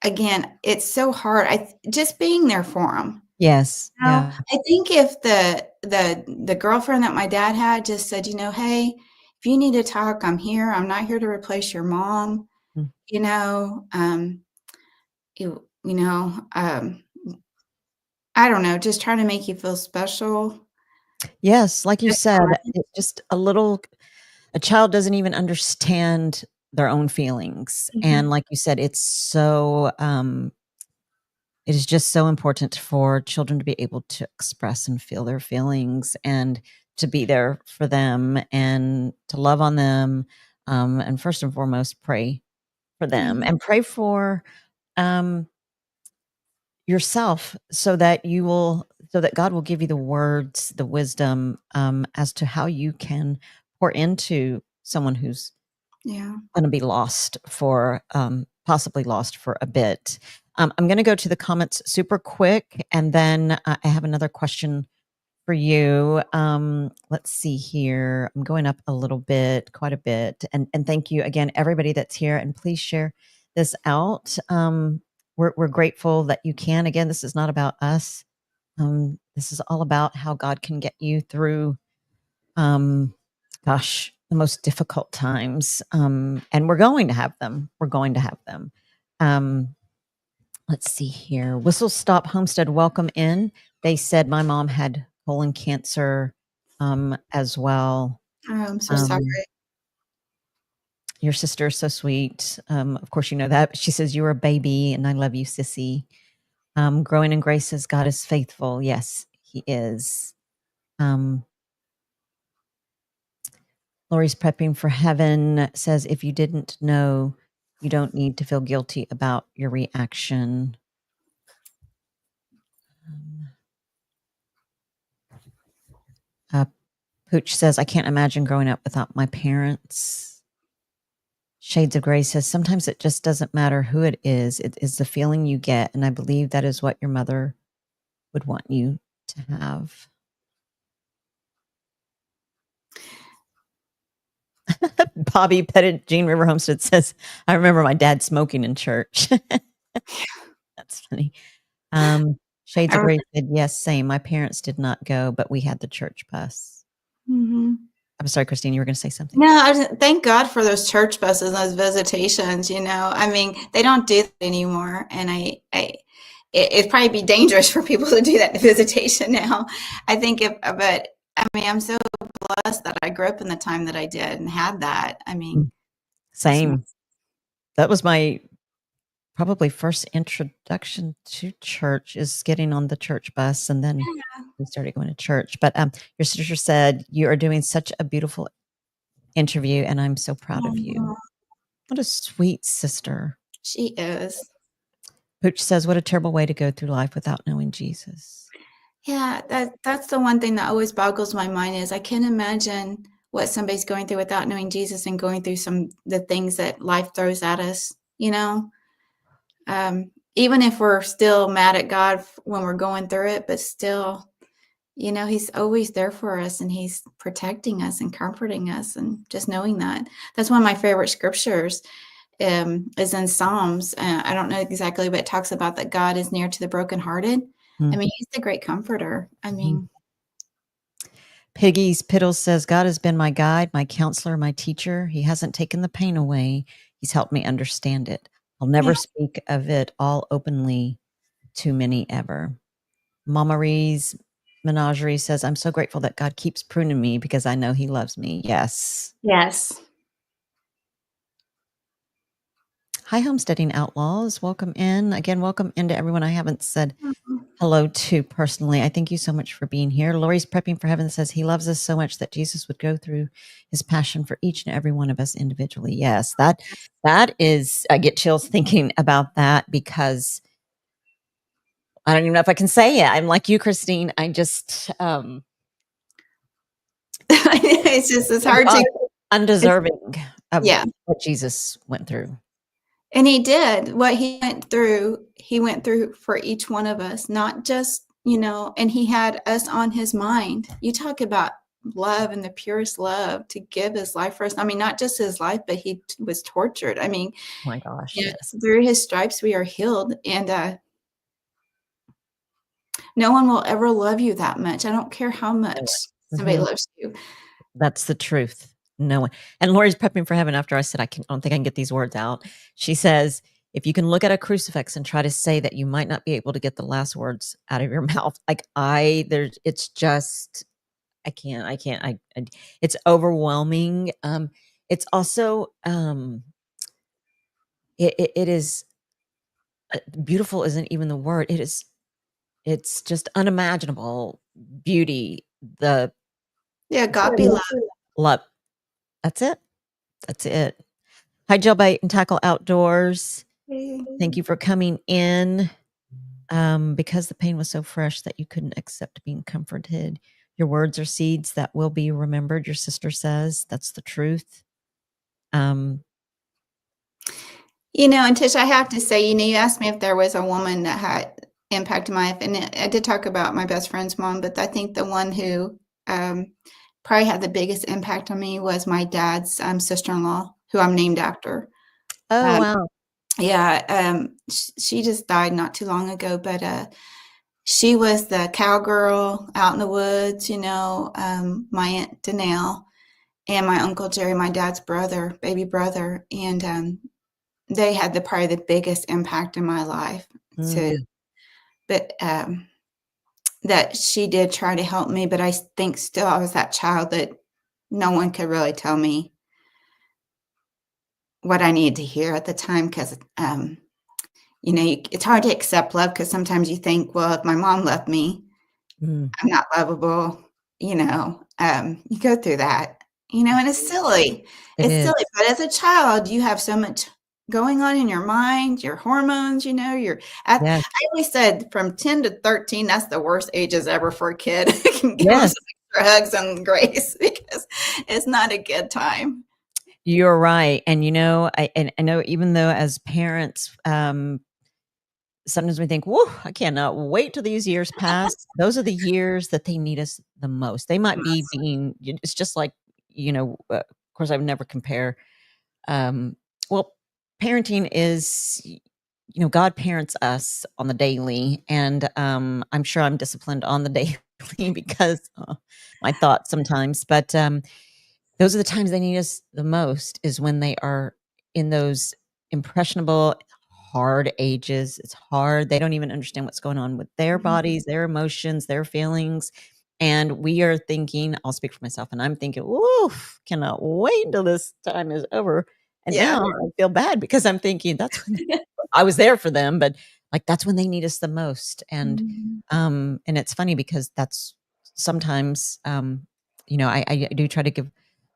again, it's so hard. Just being there for them. Yes. Yeah. I think if the girlfriend that my dad had just said, hey, if you need to talk, I'm here. I'm not here to replace your mom. I don't know, just trying to make you feel special. Yes, like you said, it's just a child doesn't even understand their own feelings. And like you said, it is just so important for children to be able to express and feel their feelings and to be there for them and to love on them. And first and foremost, pray for them and pray for yourself so that God will give you the words, the wisdom as to how you can pour into someone who's going to be lost for possibly lost for a bit. I'm going to go to the comments super quick, and then I have another question for you. Let's see here. I'm going up a little bit, quite a bit, and thank you again, everybody that's here, and please share this out. We're grateful that you can. Again, this is not about us. This is all about how God can get you through, the most difficult times. And we're going to have them. We're going to have them. Let's see here. Whistle Stop Homestead, welcome in. They said my mom had colon cancer as well. Oh, I'm so sorry. Your sister is so sweet. Of course, you know that. She says, you're a baby and I love you, sissy. Growing in grace says God is faithful. Yes, he is. Lori's prepping for heaven says, if you didn't know, you don't need to feel guilty about your reaction. Pooch says, I can't imagine growing up without my parents. Shades of Gray says, sometimes it just doesn't matter who it is. It is the feeling you get. And I believe that is what your mother would want you to have. Bobby Pettit, Jean River Homestead says, I remember my dad smoking in church. That's funny. Shades of Gray said, yes, same. My parents did not go, but we had the church bus. Mm-hmm. I'm sorry, Christine, you were going to say something. No, thank God for those church buses, those visitations. I mean, they don't do that anymore, and it'd probably be dangerous for people to do that visitation now. I think, but I mean, I'm so blessed that I grew up in the time that I did and had that. I mean, same. That was my probably first introduction to church, is getting on the church bus, and then we started going to church. But your sister said you are doing such a beautiful interview, and I'm so proud of you. What a sweet sister she is. Pooch says, what a terrible way to go through life without knowing Jesus. Yeah, that's the one thing that always boggles my mind, is I can't imagine what somebody's going through without knowing Jesus and going through the things that life throws at us, even if we're still mad at God when we're going through it, but still, he's always there for us, and he's protecting us and comforting us, and just knowing that. That's one of my favorite scriptures, is in Psalms. I don't know exactly, but it talks about that God is near to the brokenhearted. I mean, he's the great comforter. I mean, Piggy's Piddle says, God has been my guide, my counselor, my teacher. He hasn't taken the pain away. He's helped me understand it. I'll never speak of it all openly to many ever. Mama Ree's Menagerie says, I'm so grateful that God keeps pruning me because I know he loves me. Yes. Yes. Hi, Homesteading Outlaws. Welcome in. Again, welcome into everyone I haven't said hello to personally. I thank you so much for being here. Lori's Prepping for Heaven says he loves us so much that Jesus would go through his passion for each and every one of us individually. Yes, that is, I get chills thinking about that, because I don't even know if I can say it. I'm like you, Christine. I just, it's hard to, undeserving of yeah, what Jesus went through. And he did what he went through for each one of us, not just, and he had us on his mind. You talk about love and the purest love to give his life for us. I mean, not just his life, but he was tortured. I mean, oh my gosh, yes. Through his stripes we are healed. And no one will ever love you that much. I don't care how much somebody loves you. That's the truth. No one. And Lori's Prepping for Heaven, after I said, I don't think I can get these words out. She says, if you can look at a crucifix and try to say that, you might not be able to get the last words out of your mouth. Like it's just, I can't, it's overwhelming. It's also, it is beautiful isn't even the word. It's just unimaginable beauty. God be love. Love. That's it. That's it. Hi, Jailbait and Tackle Outdoors. Hey. Thank you for coming in. Because the pain was so fresh that you couldn't accept being comforted. Your words are seeds that will be remembered. Your sister says that's the truth. And Tish, I have to say, you asked me if there was a woman that had impacted my life, and I did talk about my best friend's mom, but I think the one who probably had the biggest impact on me was my dad's sister-in-law, who I'm named after. Oh, wow. Yeah, she just died not too long ago, but she was the cowgirl out in the woods, my Aunt Danelle and my Uncle Jerry, my dad's brother, baby brother, and they had probably the biggest impact in my life too. Mm. But that she did try to help me, but I think still I was that child that no one could really tell me what I needed to hear at the time because it's hard to accept love because sometimes you think, well, if my mom left me, Mm. I'm not lovable. You go through that, and it's silly. It It's is. silly, but as a child, you have so much going on in your mind, your hormones, Yes. I always said from 10 to 13, that's the worst ages ever for a kid. It can give them Yes. some extra hugs and grace because it's not a good time. You're right. And I know even though as parents, sometimes we think, "Whoa, I cannot wait till these years pass." Those are the years that they need us the most. They might be it's just like, of course, I would never compare. Um, well, parenting is, God parents us on the daily, and I'm sure I'm disciplined on the daily because my thoughts sometimes. But those are the times they need us the most, is when they are in those impressionable, hard ages. It's hard. They don't even understand what's going on with their bodies, their emotions, their feelings. And we are thinking, I'll speak for myself, and I'm thinking, oof, cannot wait until this time is over. And Yeah. now I feel bad because I'm thinking that's when I was there for them, but like that's when they need us the most. And it's funny because that's sometimes I do try to give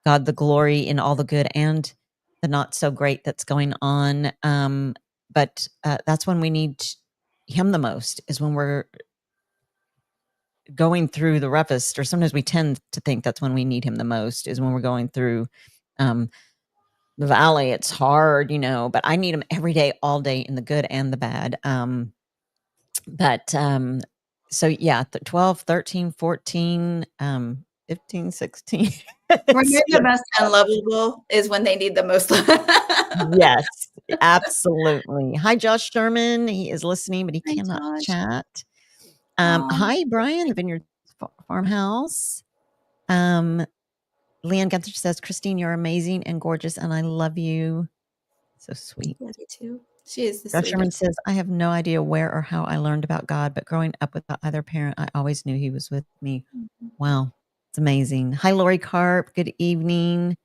God the glory in all the good and the not so great that's going on. But that's when we need Him the most, is when we're going through the roughest, or sometimes we tend to think that's when we need Him the most, is when we're going through um, the valley. It's hard, but I need Him every day, all day, in the good and the bad. But so yeah, 12, 13, 14, 15, 16. When you're the most unlovable is when they need the most love. Yes, absolutely. Hi, Josh Sherman. He is listening, but he Hi, cannot Josh. chat. Aw. Hi, Brian, the Vineyard Farmhouse. Leanne Gunther says, Christine, you're amazing and gorgeous, and I love you. So sweet. Love you too. She is the Josh Sherman sweetest. says, I have no idea where or how I learned about God, but growing up without either parent, I always knew He was with me. Wow, it's amazing. Hi, Lori Carp. Good evening.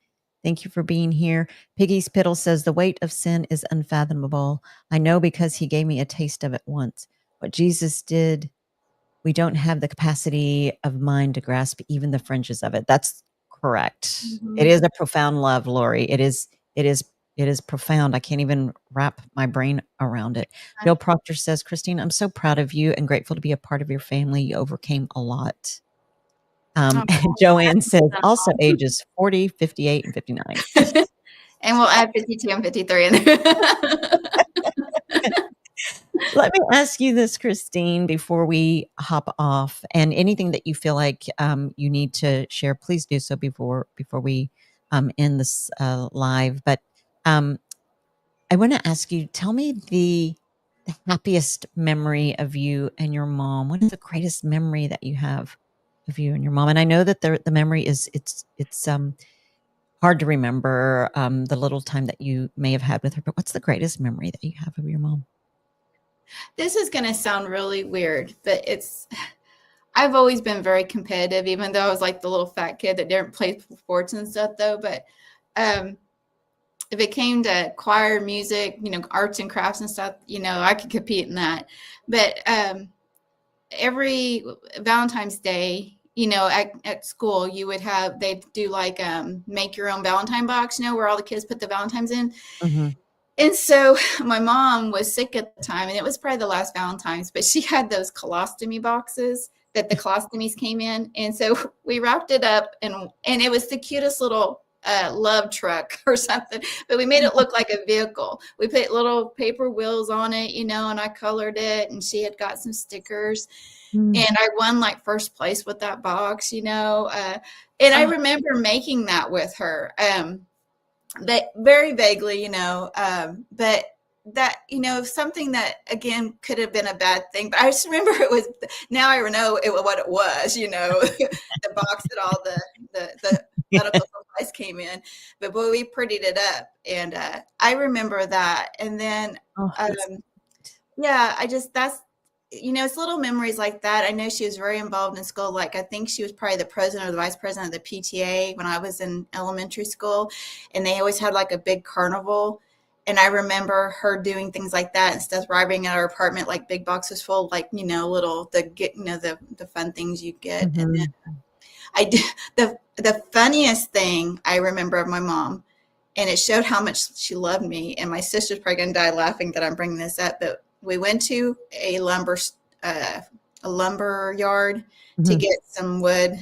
Thank you for being here. Piggy Spittle says, the weight of sin is unfathomable. I know because He gave me a taste of it once. What Jesus did, we don't have the capacity of mind to grasp even the fringes of it. That's correct. It is a profound love, Lori. It is profound. I can't even wrap my brain around it. Bill Proctor says, Christine, I'm so proud of you and grateful to be a part of your family. You overcame a lot. Joanne says, also ages 40, 58, and 59. And we'll add 52 and 53 in there. Let me ask you this, Christine, before we hop off, and anything that you feel like you need to share, please do so before we end this live. But I want to ask you, tell me the happiest memory of you and your mom. What is the greatest memory that you have of you and your mom? And I know that the memory is it's hard to remember the little time that you may have had with her. But what's the greatest memory that you have of your mom? This is going to sound really weird, but I've always been very competitive, even though I was like the little fat kid that didn't play sports and stuff though. But if it came to choir, music, arts and crafts and stuff, I could compete in that. But every Valentine's Day, at school, they'd do like make your own Valentine box, where all the kids put the Valentines in. Mm-hmm. And so my mom was sick at the time, and it was probably the last Valentine's, but she had those colostomy boxes that the colostomies came in. And so we wrapped it up, and it was the cutest little love truck or something, but we made it look like a vehicle. We put little paper wheels on it, and I colored it, and she had got some stickers. And I won like first place with that box, and I remember making that with her. But very vaguely, but that, something that again could have been a bad thing, but I just remember it was, now I know what it was, the box that all the medical supplies came in, but boy, we prettied it up. And I remember that. And then, yeah, it's little memories like that. I know she was very involved in school. Like, I think she was probably the president or the vice president of the PTA when I was in elementary school, and they always had like a big carnival. And I remember her doing things like that and stuff, arriving at our apartment, like big boxes full, like, the fun things you get. Mm-hmm. And then I did the funniest thing I remember of my mom, and it showed how much she loved me. And my sister's probably going to die laughing that I'm bringing this up, but we went to a lumber yard mm-hmm. to get some wood,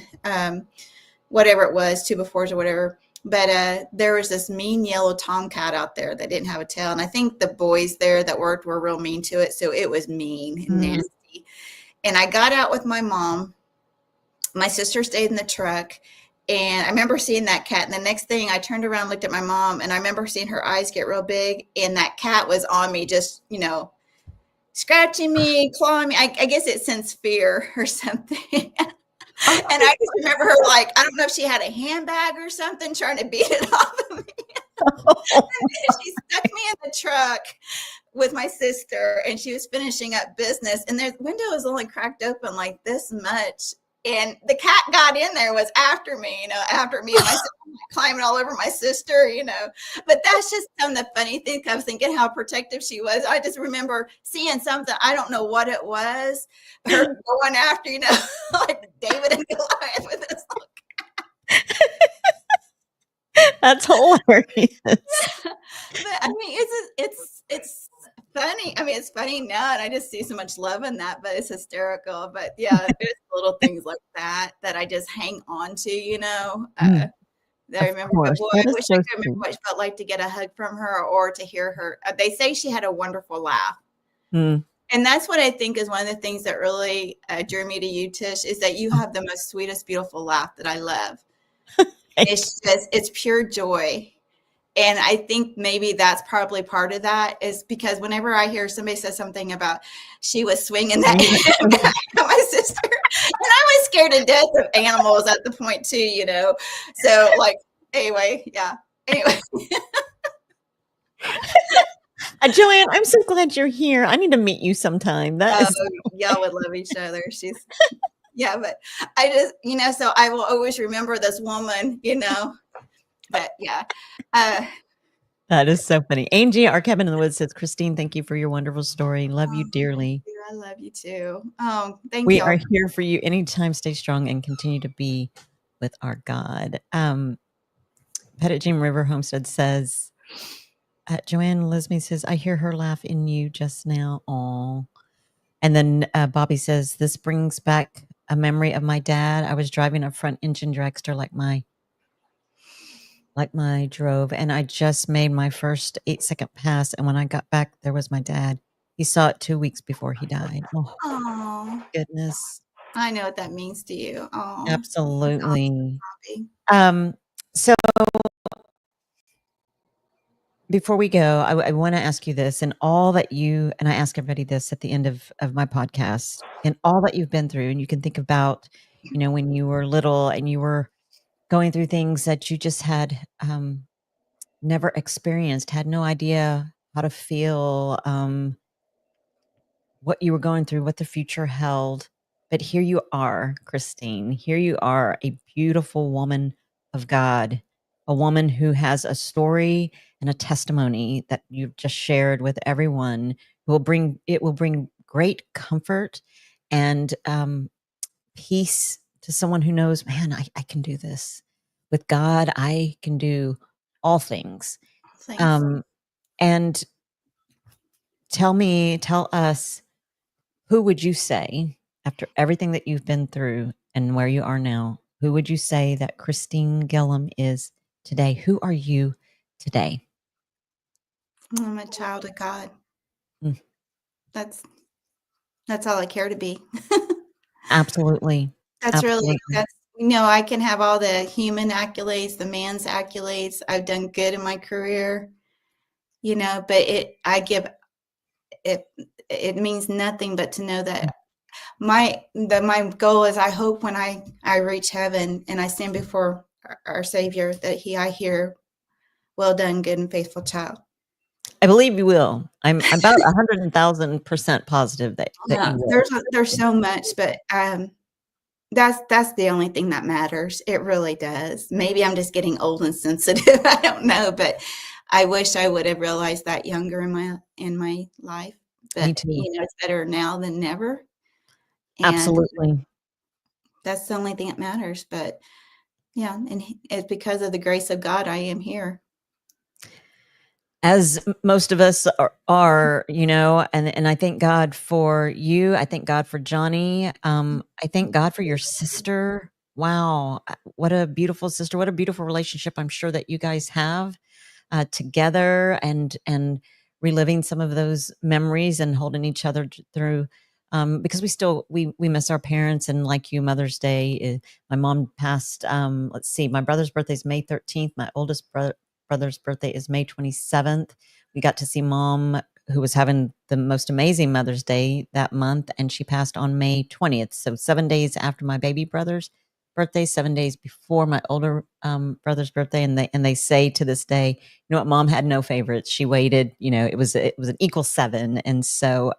whatever it was, 2x4s or whatever. But there was this mean yellow tomcat out there that didn't have a tail. And I think the boys there that worked were real mean to it. So it was mean and mm-hmm. nasty. And I got out with my mom. My sister stayed in the truck. And I remember seeing that cat. And the next thing, I turned around, looked at my mom, and I remember seeing her eyes get real big. And that cat was on me, just, scratching me, clawing me. I guess it sensed fear or something. And I just remember her, like, I don't know if she had a handbag or something, trying to beat it off of me. She stuck me in the truck with my sister, and she was finishing up business. And the window was only cracked open like this much. And the cat got in there, was after me, and my sister climbing all over my sister, But that's just some of the funny things. I was thinking how protective she was. I just remember seeing something, I don't know what it was, but her going after, like David and Goliath with this little cat. That's hilarious. But I mean, it's funny. I mean, it's funny now, and I just see so much love in that, but it's hysterical. But yeah, there's little things like that I just hang on to, I remember, boy, I wish I could remember what it felt like to get a hug from her or to hear her. They say she had a wonderful laugh. And that's what I think is one of the things that really drew me to you, Tish, is that you have the most sweetest, beautiful laugh that I love. It's pure joy. And I think maybe that's probably part of that, is because whenever I hear somebody say something about she was swinging that handbag at my sister, and I was scared to death of animals at the point too, So like, anyway. Joanne, I'm so glad you're here. I need to meet you sometime. Y'all would love each other. But I just, so I will always remember this woman, But yeah. That is so funny. Angie, our cabin in the woods, says, Christine, thank you for your wonderful story. Love you dearly. I love you too. Thank you. We are here for you anytime. Stay strong and continue to be with our God. Pettit Jean River Homestead says, Joanne Lisme says, I hear her laugh in you just now. Aw. And then Bobby says, this brings back a memory of my dad. I was driving a front engine dragster like my drove, and I just made my first 8-second pass. And when I got back, there was my dad. He saw it 2 weeks before he died. Oh, goodness. I know what that means to you. Oh, absolutely. So before we go, I want to ask you this, and all that you, and I ask everybody this at the end of my podcast, and all that you've been through, and you can think about, when you were little and you were going through things that you just had never experienced, had no idea how to feel, what you were going through, what the future held. But here you are, Christine. Here you are, a beautiful woman of God, a woman who has a story and a testimony that you've just shared with everyone. It will bring great comfort and peace to someone who knows, man, I can do this. With God, I can do all things. And tell us, who would you say, after everything that you've been through and where you are now, who would you say that Christine Gillum is today? Who are you today? I'm a child of God. That's all I care to be. Absolutely. Really, I can have all the human accolades, the man's accolades. I've done good in my career, but I give it means nothing but to know that my goal is, I hope when I reach heaven and I stand before our Savior, that I hear, "Well done, good and faithful child." I believe you will. I'm about 100,000% positive that Yeah, you will. there's so much, but that's the only thing that matters. It really does. Maybe I'm just getting old and sensitive. I don't know, but I wish I would have realized that younger in my life. Me But too. it's better now than never, and Absolutely. that's the only thing that matters. But yeah, and it's because of the grace of God I am here. As most of us are, and I thank God for you. I thank God for Johnny. I thank God for your sister. Wow, what a beautiful sister! What a beautiful relationship! I'm sure that you guys have together, and reliving some of those memories and holding each other through. Because we miss our parents, and like you, Mother's Day. My mom passed. Let's see, my brother's birthday is May 13th. My oldest brother's birthday is May 27th. We got to see Mom, who was having the most amazing Mother's Day that month, and she passed on May 20th. So 7 days after my baby brother's birthday, 7 days before my older brother's birthday, and they say to this day, you know what, Mom had no favorites. She waited. It was an equal 7, and so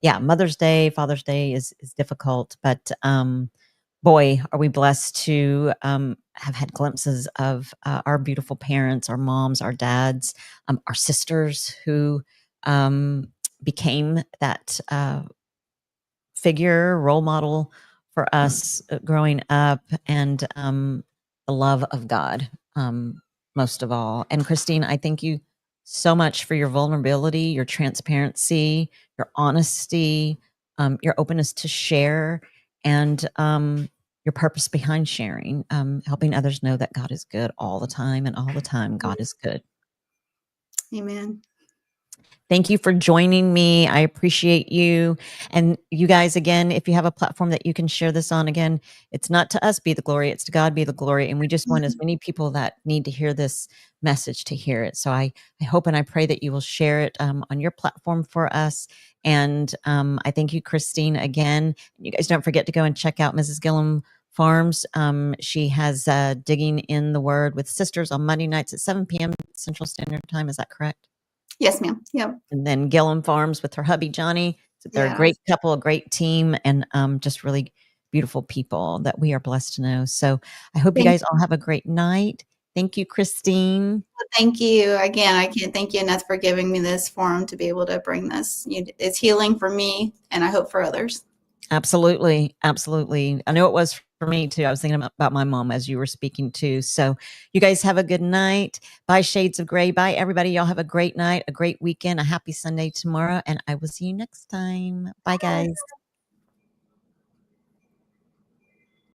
yeah, Mother's Day, Father's Day is difficult, but boy, are we blessed to have had glimpses of our beautiful parents, our moms, our dads, our sisters who became that figure, role model for us growing up, and the love of God, most of all. And Christine, I thank you so much for your vulnerability, your transparency, your honesty, your openness to share, and your purpose behind sharing, helping others know that God is good all the time, and all the time God is good. Amen. Thank you for joining me. I appreciate you. And you guys, again, if you have a platform that you can share this on, again, it's not to us be the glory, it's to God be the glory. And we just want as many people that need to hear this message to hear it. So I hope and I pray that you will share it on your platform for us. And I thank you, Christine, again. You guys don't forget to go and check out Mrs. Gillum Farms. She has Digging in the Word with Sisters on Monday nights at 7 p.m. Central Standard Time. Is that correct? Yes, ma'am. Yep. And then Gillum Farms with her hubby, Johnny. So they're a Yes. great couple, a great team, and just really beautiful people that we are blessed to know. So I hope you guys all have a great night. Thank you, Christine. Thank you. Again, I can't thank you enough for giving me this forum to be able to bring this. It's healing for me, and I hope for others. Absolutely. Absolutely. I know it was for me too. I was thinking about my mom as you were speaking too. So you guys have a good night. Bye, Shades of Gray. Bye, everybody. Y'all have a great night, a great weekend, a happy Sunday tomorrow, and I will see you next time. Bye, guys.